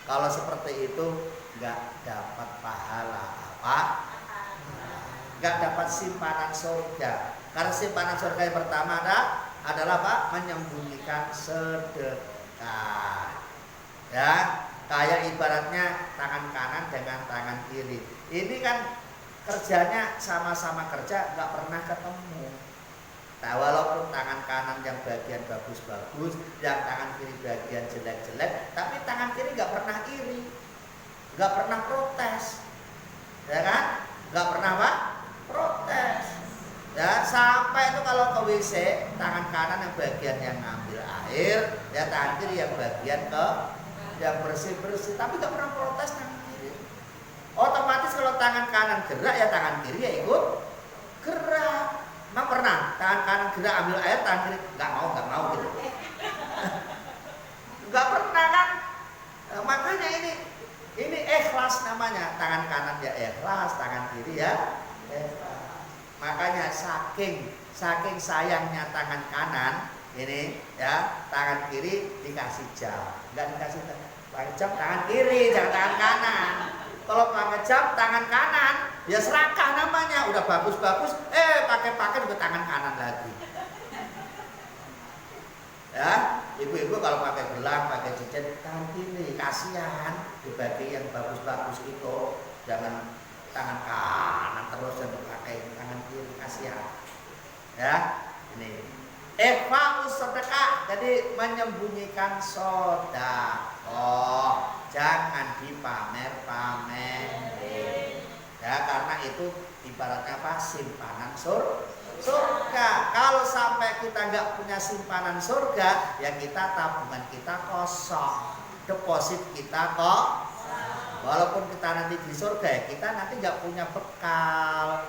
Kalau seperti itu nggak dapat pahala apa? Nggak dapat simpanan surga. Karena simpanan surga yang pertama adalah apa? Menyembunyikan sedekah. Ya, kayak ibaratnya tangan kanan dengan tangan kiri. Ini kan kerjanya sama-sama kerja, nggak pernah ketemu. Nah, walaupun tangan kanan yang bagian bagus-bagus, yang tangan kiri bagian jelek-jelek, tapi tangan kiri nggak pernah iri, nggak pernah protes, ya kan? Nggak pernah apa? Protes. Ya, sampai itu kalau ke WC, tangan kanan yang bagian yang ngambil air, ya tangan kiri yang bagian ke yang bersih-bersih, tapi nggak pernah protes tangan kiri. Otomatis kalau tangan kanan gerak, ya tangan kiri ya ikut gerak. Emang pernah tangan kanan gerak ambil air, tangan kiri nggak mau gitu. Nggak pernah kan? Makanya ini ikhlas namanya. Tangan kanan ya ikhlas, tangan kiri ya ikhlas. Makanya saking sayangnya tangan kanan ini ya, tangan kiri dikasih jam, nggak dikasih pakai jam tangan kiri, jangan tangan kanan. Kalau pakai jam tangan kanan, ya serakah namanya. Udah bagus-bagus, pakai juga tangan kanan lagi. Ya, ibu-ibu kalau pakai gelang, pakai cincin tangan kiri, kasihan. Dibagi yang bagus-bagus itu, jangan tangan kanan terus yang pakai tangan kiri, kasihan. Ya, ini. Ikhfa'us sedekah, jadi menyembunyikan sedekah. Jangan dipamer-pamerin. Ya, karena itu ibaratnya apa? Simpanan surga. Kalau sampai kita nggak punya simpanan surga, ya kita tabungan kita kosong, deposit kita kosong. Walaupun kita nanti di surga, ya kita nanti nggak punya bekal.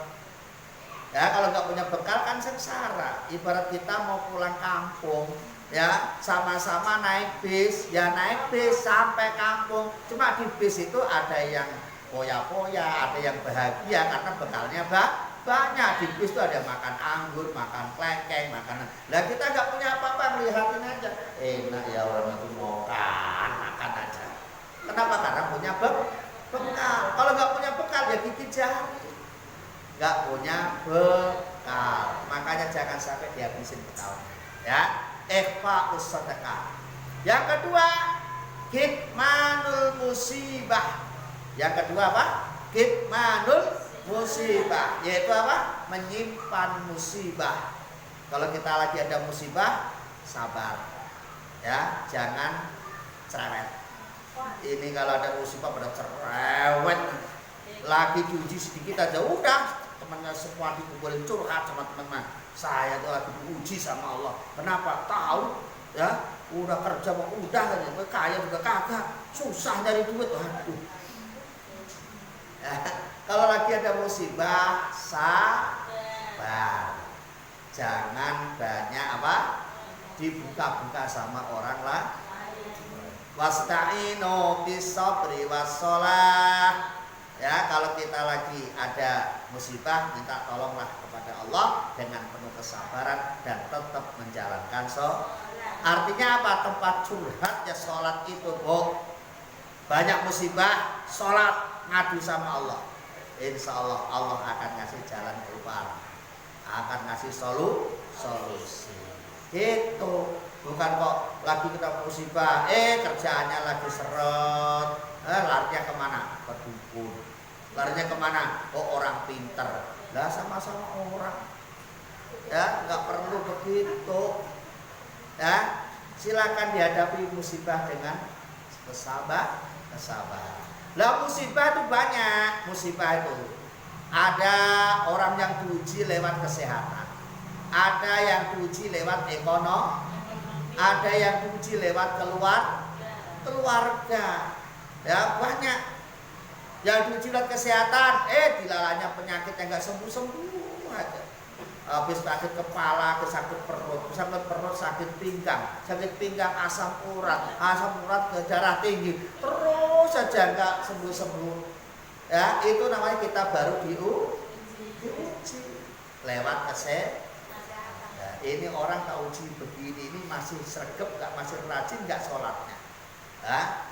Ya, kalau nggak punya bekal kan sengsara. Ibarat kita mau pulang kampung, ya sama-sama naik bis, ya naik bis sampai kampung. Cuma di bis itu ada yang poya-poya, ada yang bahagia karena bekalnya banyak. Di bis itu ada makan anggur, makan klekeng, makanan. Lah kita nggak punya apa-apa, melihatin aja. Enak ya orang itu makan aja. Kenapa? Karena punya bekal. Kalau nggak punya bekal ya gigit jari. Nggak punya bekal, makanya jangan sampai dihabisin bekalnya. Ya, ikhfa'us sedekah. Yang kedua, kitmanul musibah. Yang kedua apa? Kitmanul musibah, yaitu apa? Menyimpan musibah. Kalau kita lagi ada musibah, sabar. Ya, jangan cerewet. Ini kalau ada musibah pada cerewet. Lagi diuji sedikit aja udah temannya semua dikumpulin curhat sama teman-teman. Saya tuh lagi diuji sama Allah. Kenapa? Tahu ya, udah kerja mau udah kan, kaya juga kagak, susah dari duit. Waduh. Ya, kalau lagi ada musibah, sabar. Jangan banyak apa? Dibuka-buka sama orang lah. Wasta'inu bis-sabri was-shalah. Ya, kalau kita lagi ada musibah, minta tolonglah kepada Allah dengan penuh kesabaran dan tetap menjalankan sholat. Artinya apa? Tempat curhat ya sholat itu, Bu. Banyak musibah, sholat, ngadu sama Allah. Insya Allah Allah akan ngasih jalan keluar, akan ngasih solusi. Itu bukan kok lagi kita musibah, kerjaannya lagi seret, larinya kemana? Ke dukun. Larinya kemana? Oh, orang pinter. Lah sama-sama orang. Ya, nggak perlu begitu. Ya, silakan dihadapi musibah dengan kesabaran. Lah musibah itu banyak. Musibah itu ada orang yang diuji lewat kesehatan, ada yang diuji lewat ekonomi, ada yang diuji lewat keluarga. Ya, banyak. Yang diuji lihat kesehatan, dilalanya penyakit yang nggak sembuh-sembuh aja. Habis sakit kepala, sakit perut, sakit pinggang, asam urat ke darah tinggi, terus saja nggak sembuh-sembuh. Ya, itu namanya kita baru diuji lewat kesehatan. Ya, ini orang tak uji begini, ini masih sregep, nggak masih rajin nggak sholatnya.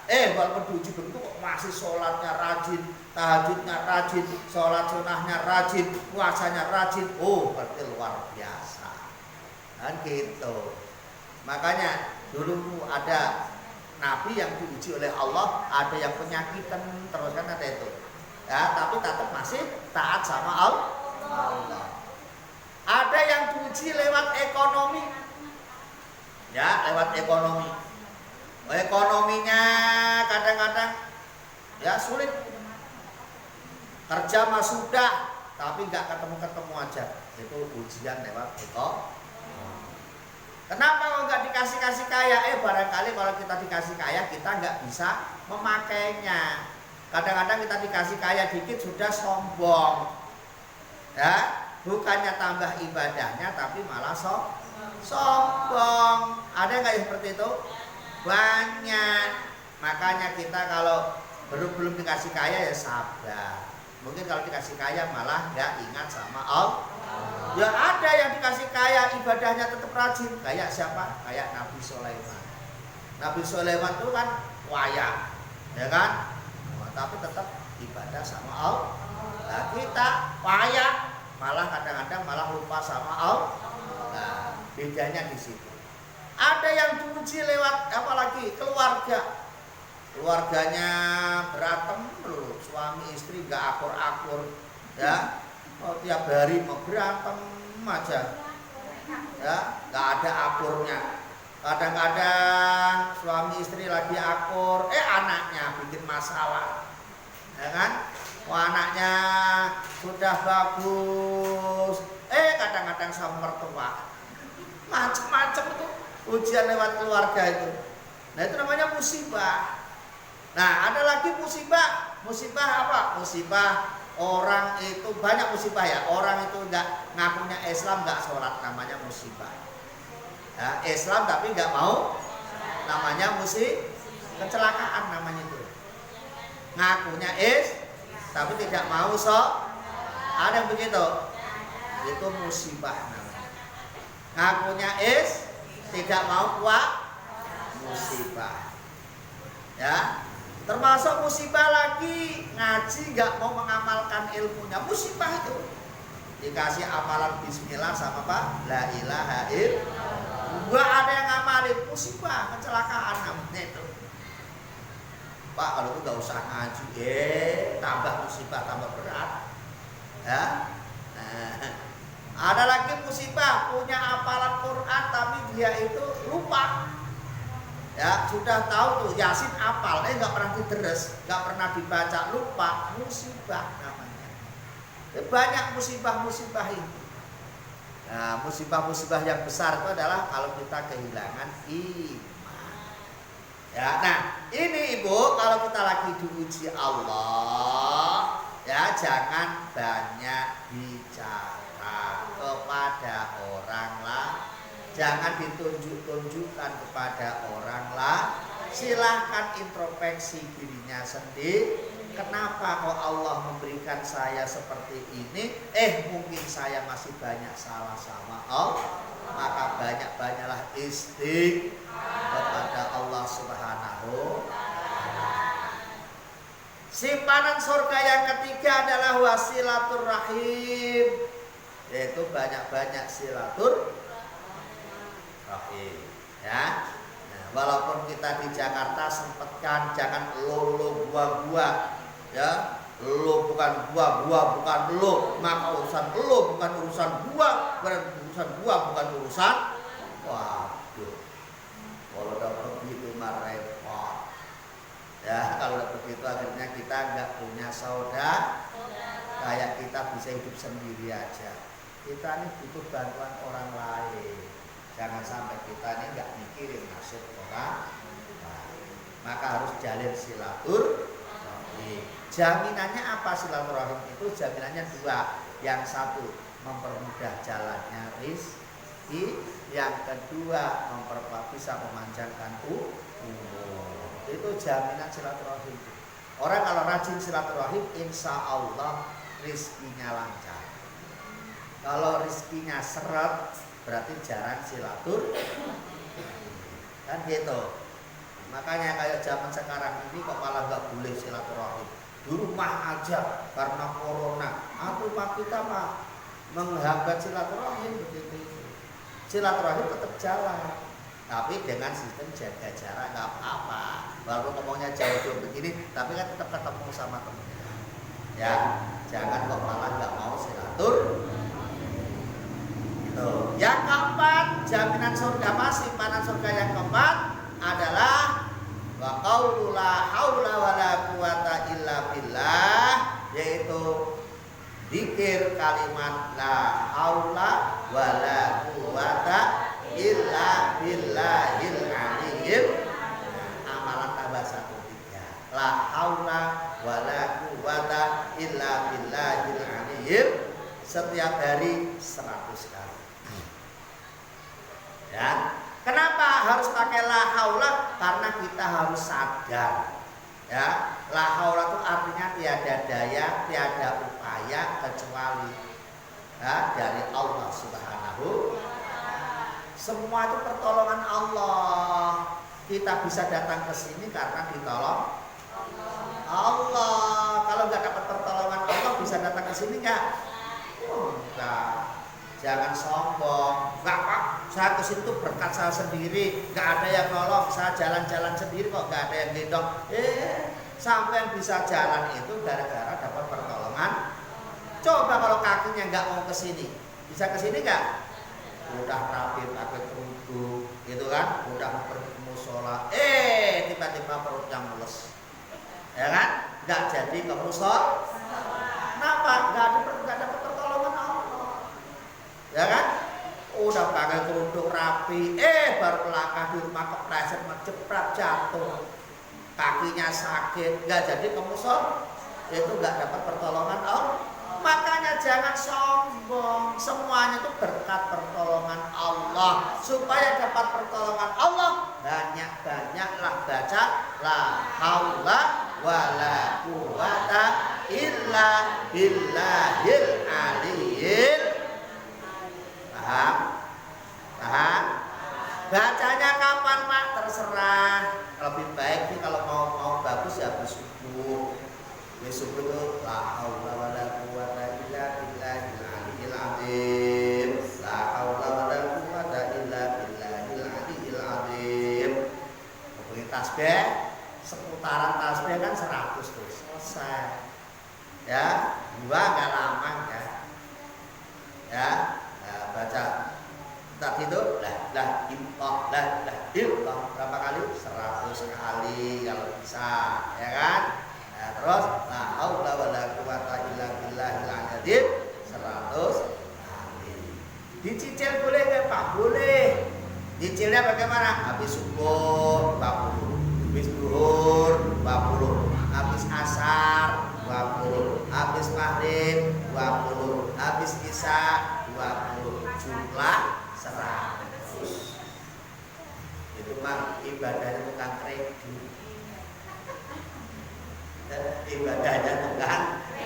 Walaupun diuji begitu kok masih sholatnya rajin, tahajudnya rajin, sholat sunnahnya rajin, puasanya rajin, berarti luar biasa. Kan gitu. Makanya dulu ada nabi yang diuji oleh Allah, ada yang penyakitan terus kan ada itu. Ya, tapi tetap masih taat sama Allah. Ada yang diuji lewat ekonomi. Ya, lewat ekonomi. Ekonominya kadang-kadang ya sulit. Kerja mah sudah, tapi nggak ketemu aja. Itu ujian lewat ekonomi. Kenapa kalau nggak dikasih kaya? Barangkali kalau kita dikasih kaya kita nggak bisa memakainya. Kadang-kadang kita dikasih kaya dikit sudah sombong. Ya, bukannya tambah ibadahnya tapi malah sombong. Ada nggak yang seperti itu? Banyak. Makanya kita kalau belum dikasih kaya ya sabar. Mungkin kalau dikasih kaya malah nggak ingat sama Allah. Ya ada yang dikasih kaya ibadahnya tetap rajin. Kayak siapa? Kayak Nabi Sulaiman. Nabi Sulaiman itu kan wayang, ya kan? Tapi tetap ibadah sama Allah. Nah, kita wayang malah kadang-kadang malah lupa sama Allah. Nah, bedanya di situ. Ada yang diuji lewat apalagi keluarganya berantem loh, suami istri nggak akur-akur, ya, tiap hari mau berantem aja, ya, nggak ada akurnya. Kadang-kadang suami istri lagi akur, anaknya bikin masalah, ya kan? Anaknya sudah bagus, kadang-kadang sama mertua, macam-macam tuh. Ujian lewat keluarga itu. Nah, itu namanya musibah. Nah, ada lagi musibah. Musibah apa? Musibah orang itu banyak musibah ya. Orang itu nggak ngakunya Islam, nggak sholat, namanya musibah. Ya, Islam tapi nggak mau, namanya kecelakaan namanya itu. Ngakunya tapi tidak mau ada yang begitu. Itu musibah namanya. Ngakunya tidak mau musibah. Ya, termasuk musibah lagi ngaji nggak mau mengamalkan ilmunya, musibah itu. Dikasih amalan bismillah sama Pak, la ilaha illallah, nggak ada yang ngamalin, musibah, kecelakaan namanya itu. Pak, kalau itu nggak usah ngaji, tambah musibah, tambah berat. Ya. Ada lagi musibah, punya hafalan Quran tapi dia itu lupa. Ya, sudah tahu tuh Yasin hafal, nggak pernah diteres, nggak pernah dibaca, lupa, musibah namanya. Banyak musibah-musibah ini. Nah, musibah-musibah yang besar itu adalah kalau kita kehilangan iman. Ya, nah ini Ibu, kalau kita lagi diuji Allah, ya jangan banyak bicara kepada orang lain, jangan ditunjuk-tunjukkan kepada orang lain. Silahkan introspeksi dirinya sendiri. Kenapa kok Allah memberikan saya seperti ini? Mungkin saya masih banyak salah sama Allah. Maka banyak-banyaklah istighfar kepada Allah Subhanahu. Simpanan surga yang ketiga adalah wasilaturrahim, yaitu banyak-banyak silaturahim. Ya, nah, walaupun kita di Jakarta sempatkan jangan lo gua, ya, lo bukan gua bukan lo, maka urusan lo bukan urusan gua, bukan urusan. Waduh, kalau udah begitu mah repot. Ya, kalau udah begitu akhirnya kita nggak punya saudara, kayak kita bisa hidup sendiri aja. Kita ini butuh bantuan orang lain. Jangan sampai kita ini nggak mikirin nasib orang lain. Maka harus jalin silaturahmi. silaturahim. Jaminannya apa silaturahim itu? Jaminannya dua. Yang satu mempermudah jalannya rezeki, yang kedua bisa memanjangkan umur. Itu jaminan silaturahim. Orang kalau rajin silaturahim, insya Allah rezekinya lancar. Kalau rezekinya seret, berarti jarang silaturahim. Kan gitu. Makanya kayak zaman sekarang ini kok malah nggak boleh silaturahim. Di rumah aja karena corona. Atau kita mah menghambat silaturahim begitu. Silaturahim tetap jalan, tapi dengan sistem jaga jarak nggak apa-apa. Walaupun ngomongnya jauh-jauh begini, tapi kan tetap ketemu sama temennya. Ya, jangan kok malah nggak mau silaturahim. Gitu. Yang keempat, jaminan surga, simpanan surga yang keempat adalah wa qaulu la haula wala quwata illa billah, yaitu zikir kalimat la haula wala quwata illa billahil aliyyil. Amalan tambah 1 3. La haula wala quwata illa billahil aliyyil, setiap hari 100 kali. Ya. Kenapa harus pakai la haula? Karena kita harus sadar. Ya, la haula itu artinya tiada daya, tiada upaya kecuali ya, dari Allah Subhanahu. Semua itu pertolongan Allah. Kita bisa datang ke sini karena ditolong Allah. Kalau nggak dapat pertolongan Allah, bisa datang ke sini nggak? Enggak. Jangan sombong. Enggak Pak, saya ke situ berkat saya sendiri, nggak ada yang nolong, saya jalan-jalan sendiri kok, nggak ada yang gendong. Sampai bisa jalan itu gara-gara dapat pertolongan. Coba kalau kakinya nggak mau ke sini, bisa ke sini nggak? Udah rapi pakai kerudung, gitu kan? Udah mau pergi ke musola, tiba-tiba perutnya mules, ya kan? Nggak jadi ke musola. Kenapa? Nggak dapat pertolongan Allah, ya kan? Udah pakai kerudung rapi, baru melangkah di rumah kepleset, jeprat jatuh, kakinya sakit, nggak jadi ke musola, itu nggak dapat pertolongan Allah. Makanya jangan sombong, semuanya itu berkat pertolongan Allah. Supaya dapat pertolongan Allah, banyak-banyaklah baca la haula wala quwata illa billahil aliyyil. Paham? Paham? Bacanya kapan Pak? Terserah. Lebih baik nih kalau mau bagus ya habis subuh. Besok itu la haula wala quwata illa billahil aliyyil azim. La haula wala quwata illa billahil aliyyil azim. Kemudian tasbih, seputaran tasbih kan 100 tuh selesai. Ya, 2 enggak lama ya. Ya, baca tadi itu lah illallah berapa kali? 100 kali kalau bisa, ya kan? Nah, terus la haula wala quwata illa billahil azim 100 kali. Dicicil boleh enggak Pak? Boleh. Cicilnya bagaimana? Habis subuh 20, habis zuhur 20, habis asar 20, habis maghrib 20, habis isya 20, jumlah 100. Itu mah ibadahnya tukang kredit. Ibadahnya tukang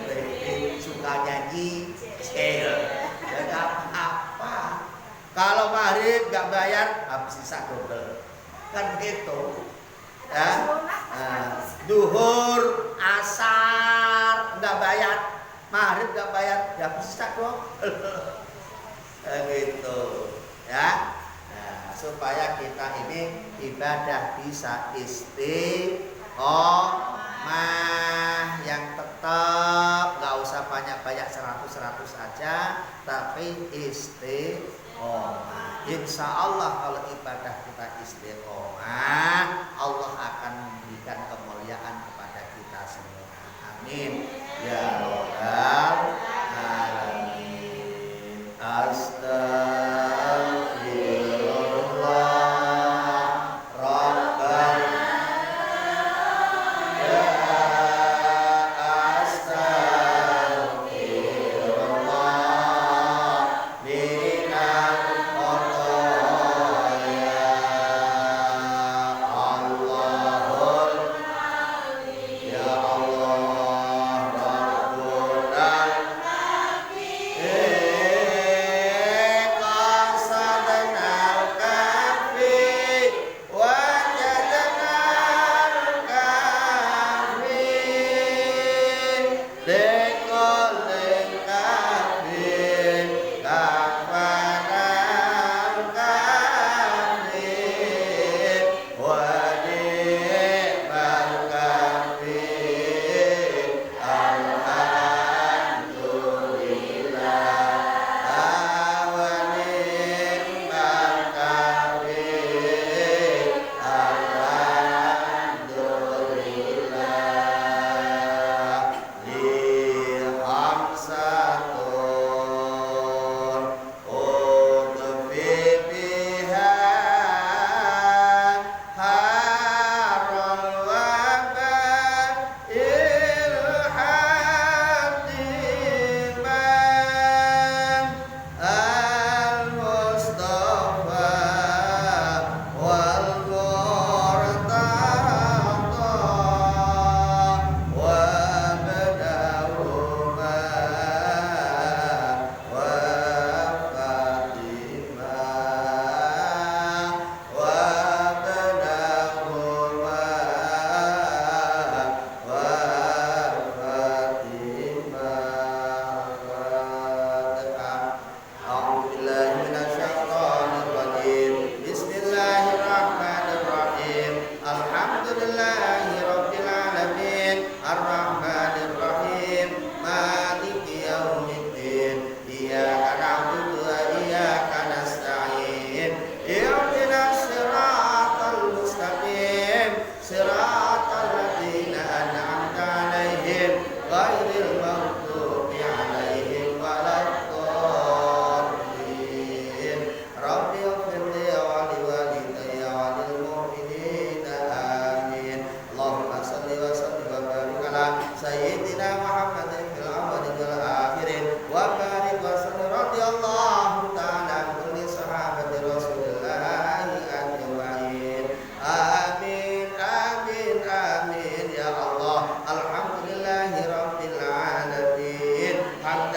kredit, suka nyanyi scale, enggak apa. Kalau maghrib nggak bayar, habis isya double, kan gitu. Ya, duhur, asar nggak bayar, maghrib nggak bayar, ya habis isya double. Gitu ya. Nah, supaya kita ini ibadah bisa istiqomah, yang tetap nggak usah banyak-banyak 100 aja, tapi istiqomah. Insya Allah kalau ibadah kita istiqomah, Allah akan memberikan kemuliaan kepada kita semua. Amin ya rabbal alamin. Astagfirullah Rabbana ya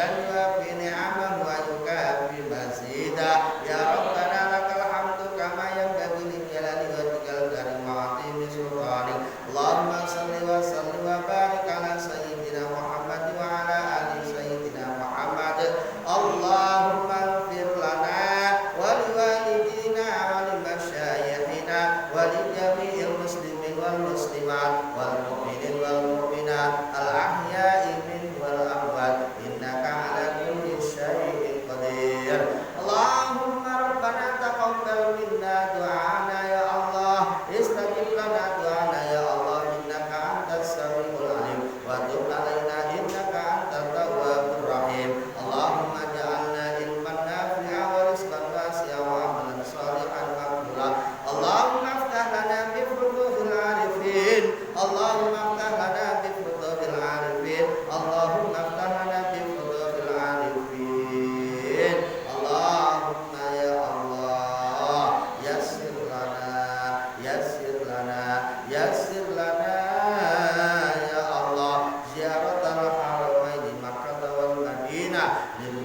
hamdan yuafi ni'amahu wa yukafi mazida. Ya Rabbana lakal hamdu kama yanbaghi li jalali wajhikal karim wa 'azimi sultanik. Allahumma shalli wa sallim wa barik ala sayyidina Muhammad wa ala ali sayyidina Muhammad. Allahumma ighfir lana wa liwalidina wa limasyayikhina wa li jami'il muslimin wal muslimat wal mu'minin wal mu'minat al ahya'i minhum wal amwat innaka ala kulli syai'in qadir. Allahumma rabbana taqabbal minna du'ana ya Allah, istajib lana du'ana ya Allah, innaka antas samiul alim wa tub alaina innaka antat tawwabur rahim. Allahumma ja'alna ilman nafi'a wa rizqan wasi'a wa amalan shalihan maqbula. Allahumma iftah lana bi futuhil arifin. Allahumma iftah lana bi futuhil arifin. Allahumma iftah lana bi futuhil arifin. Allahumma ya Allah, yassir lana, yassir lana, yassir lana ya Allah, ziaratal haramain Makkah wal Madinah lil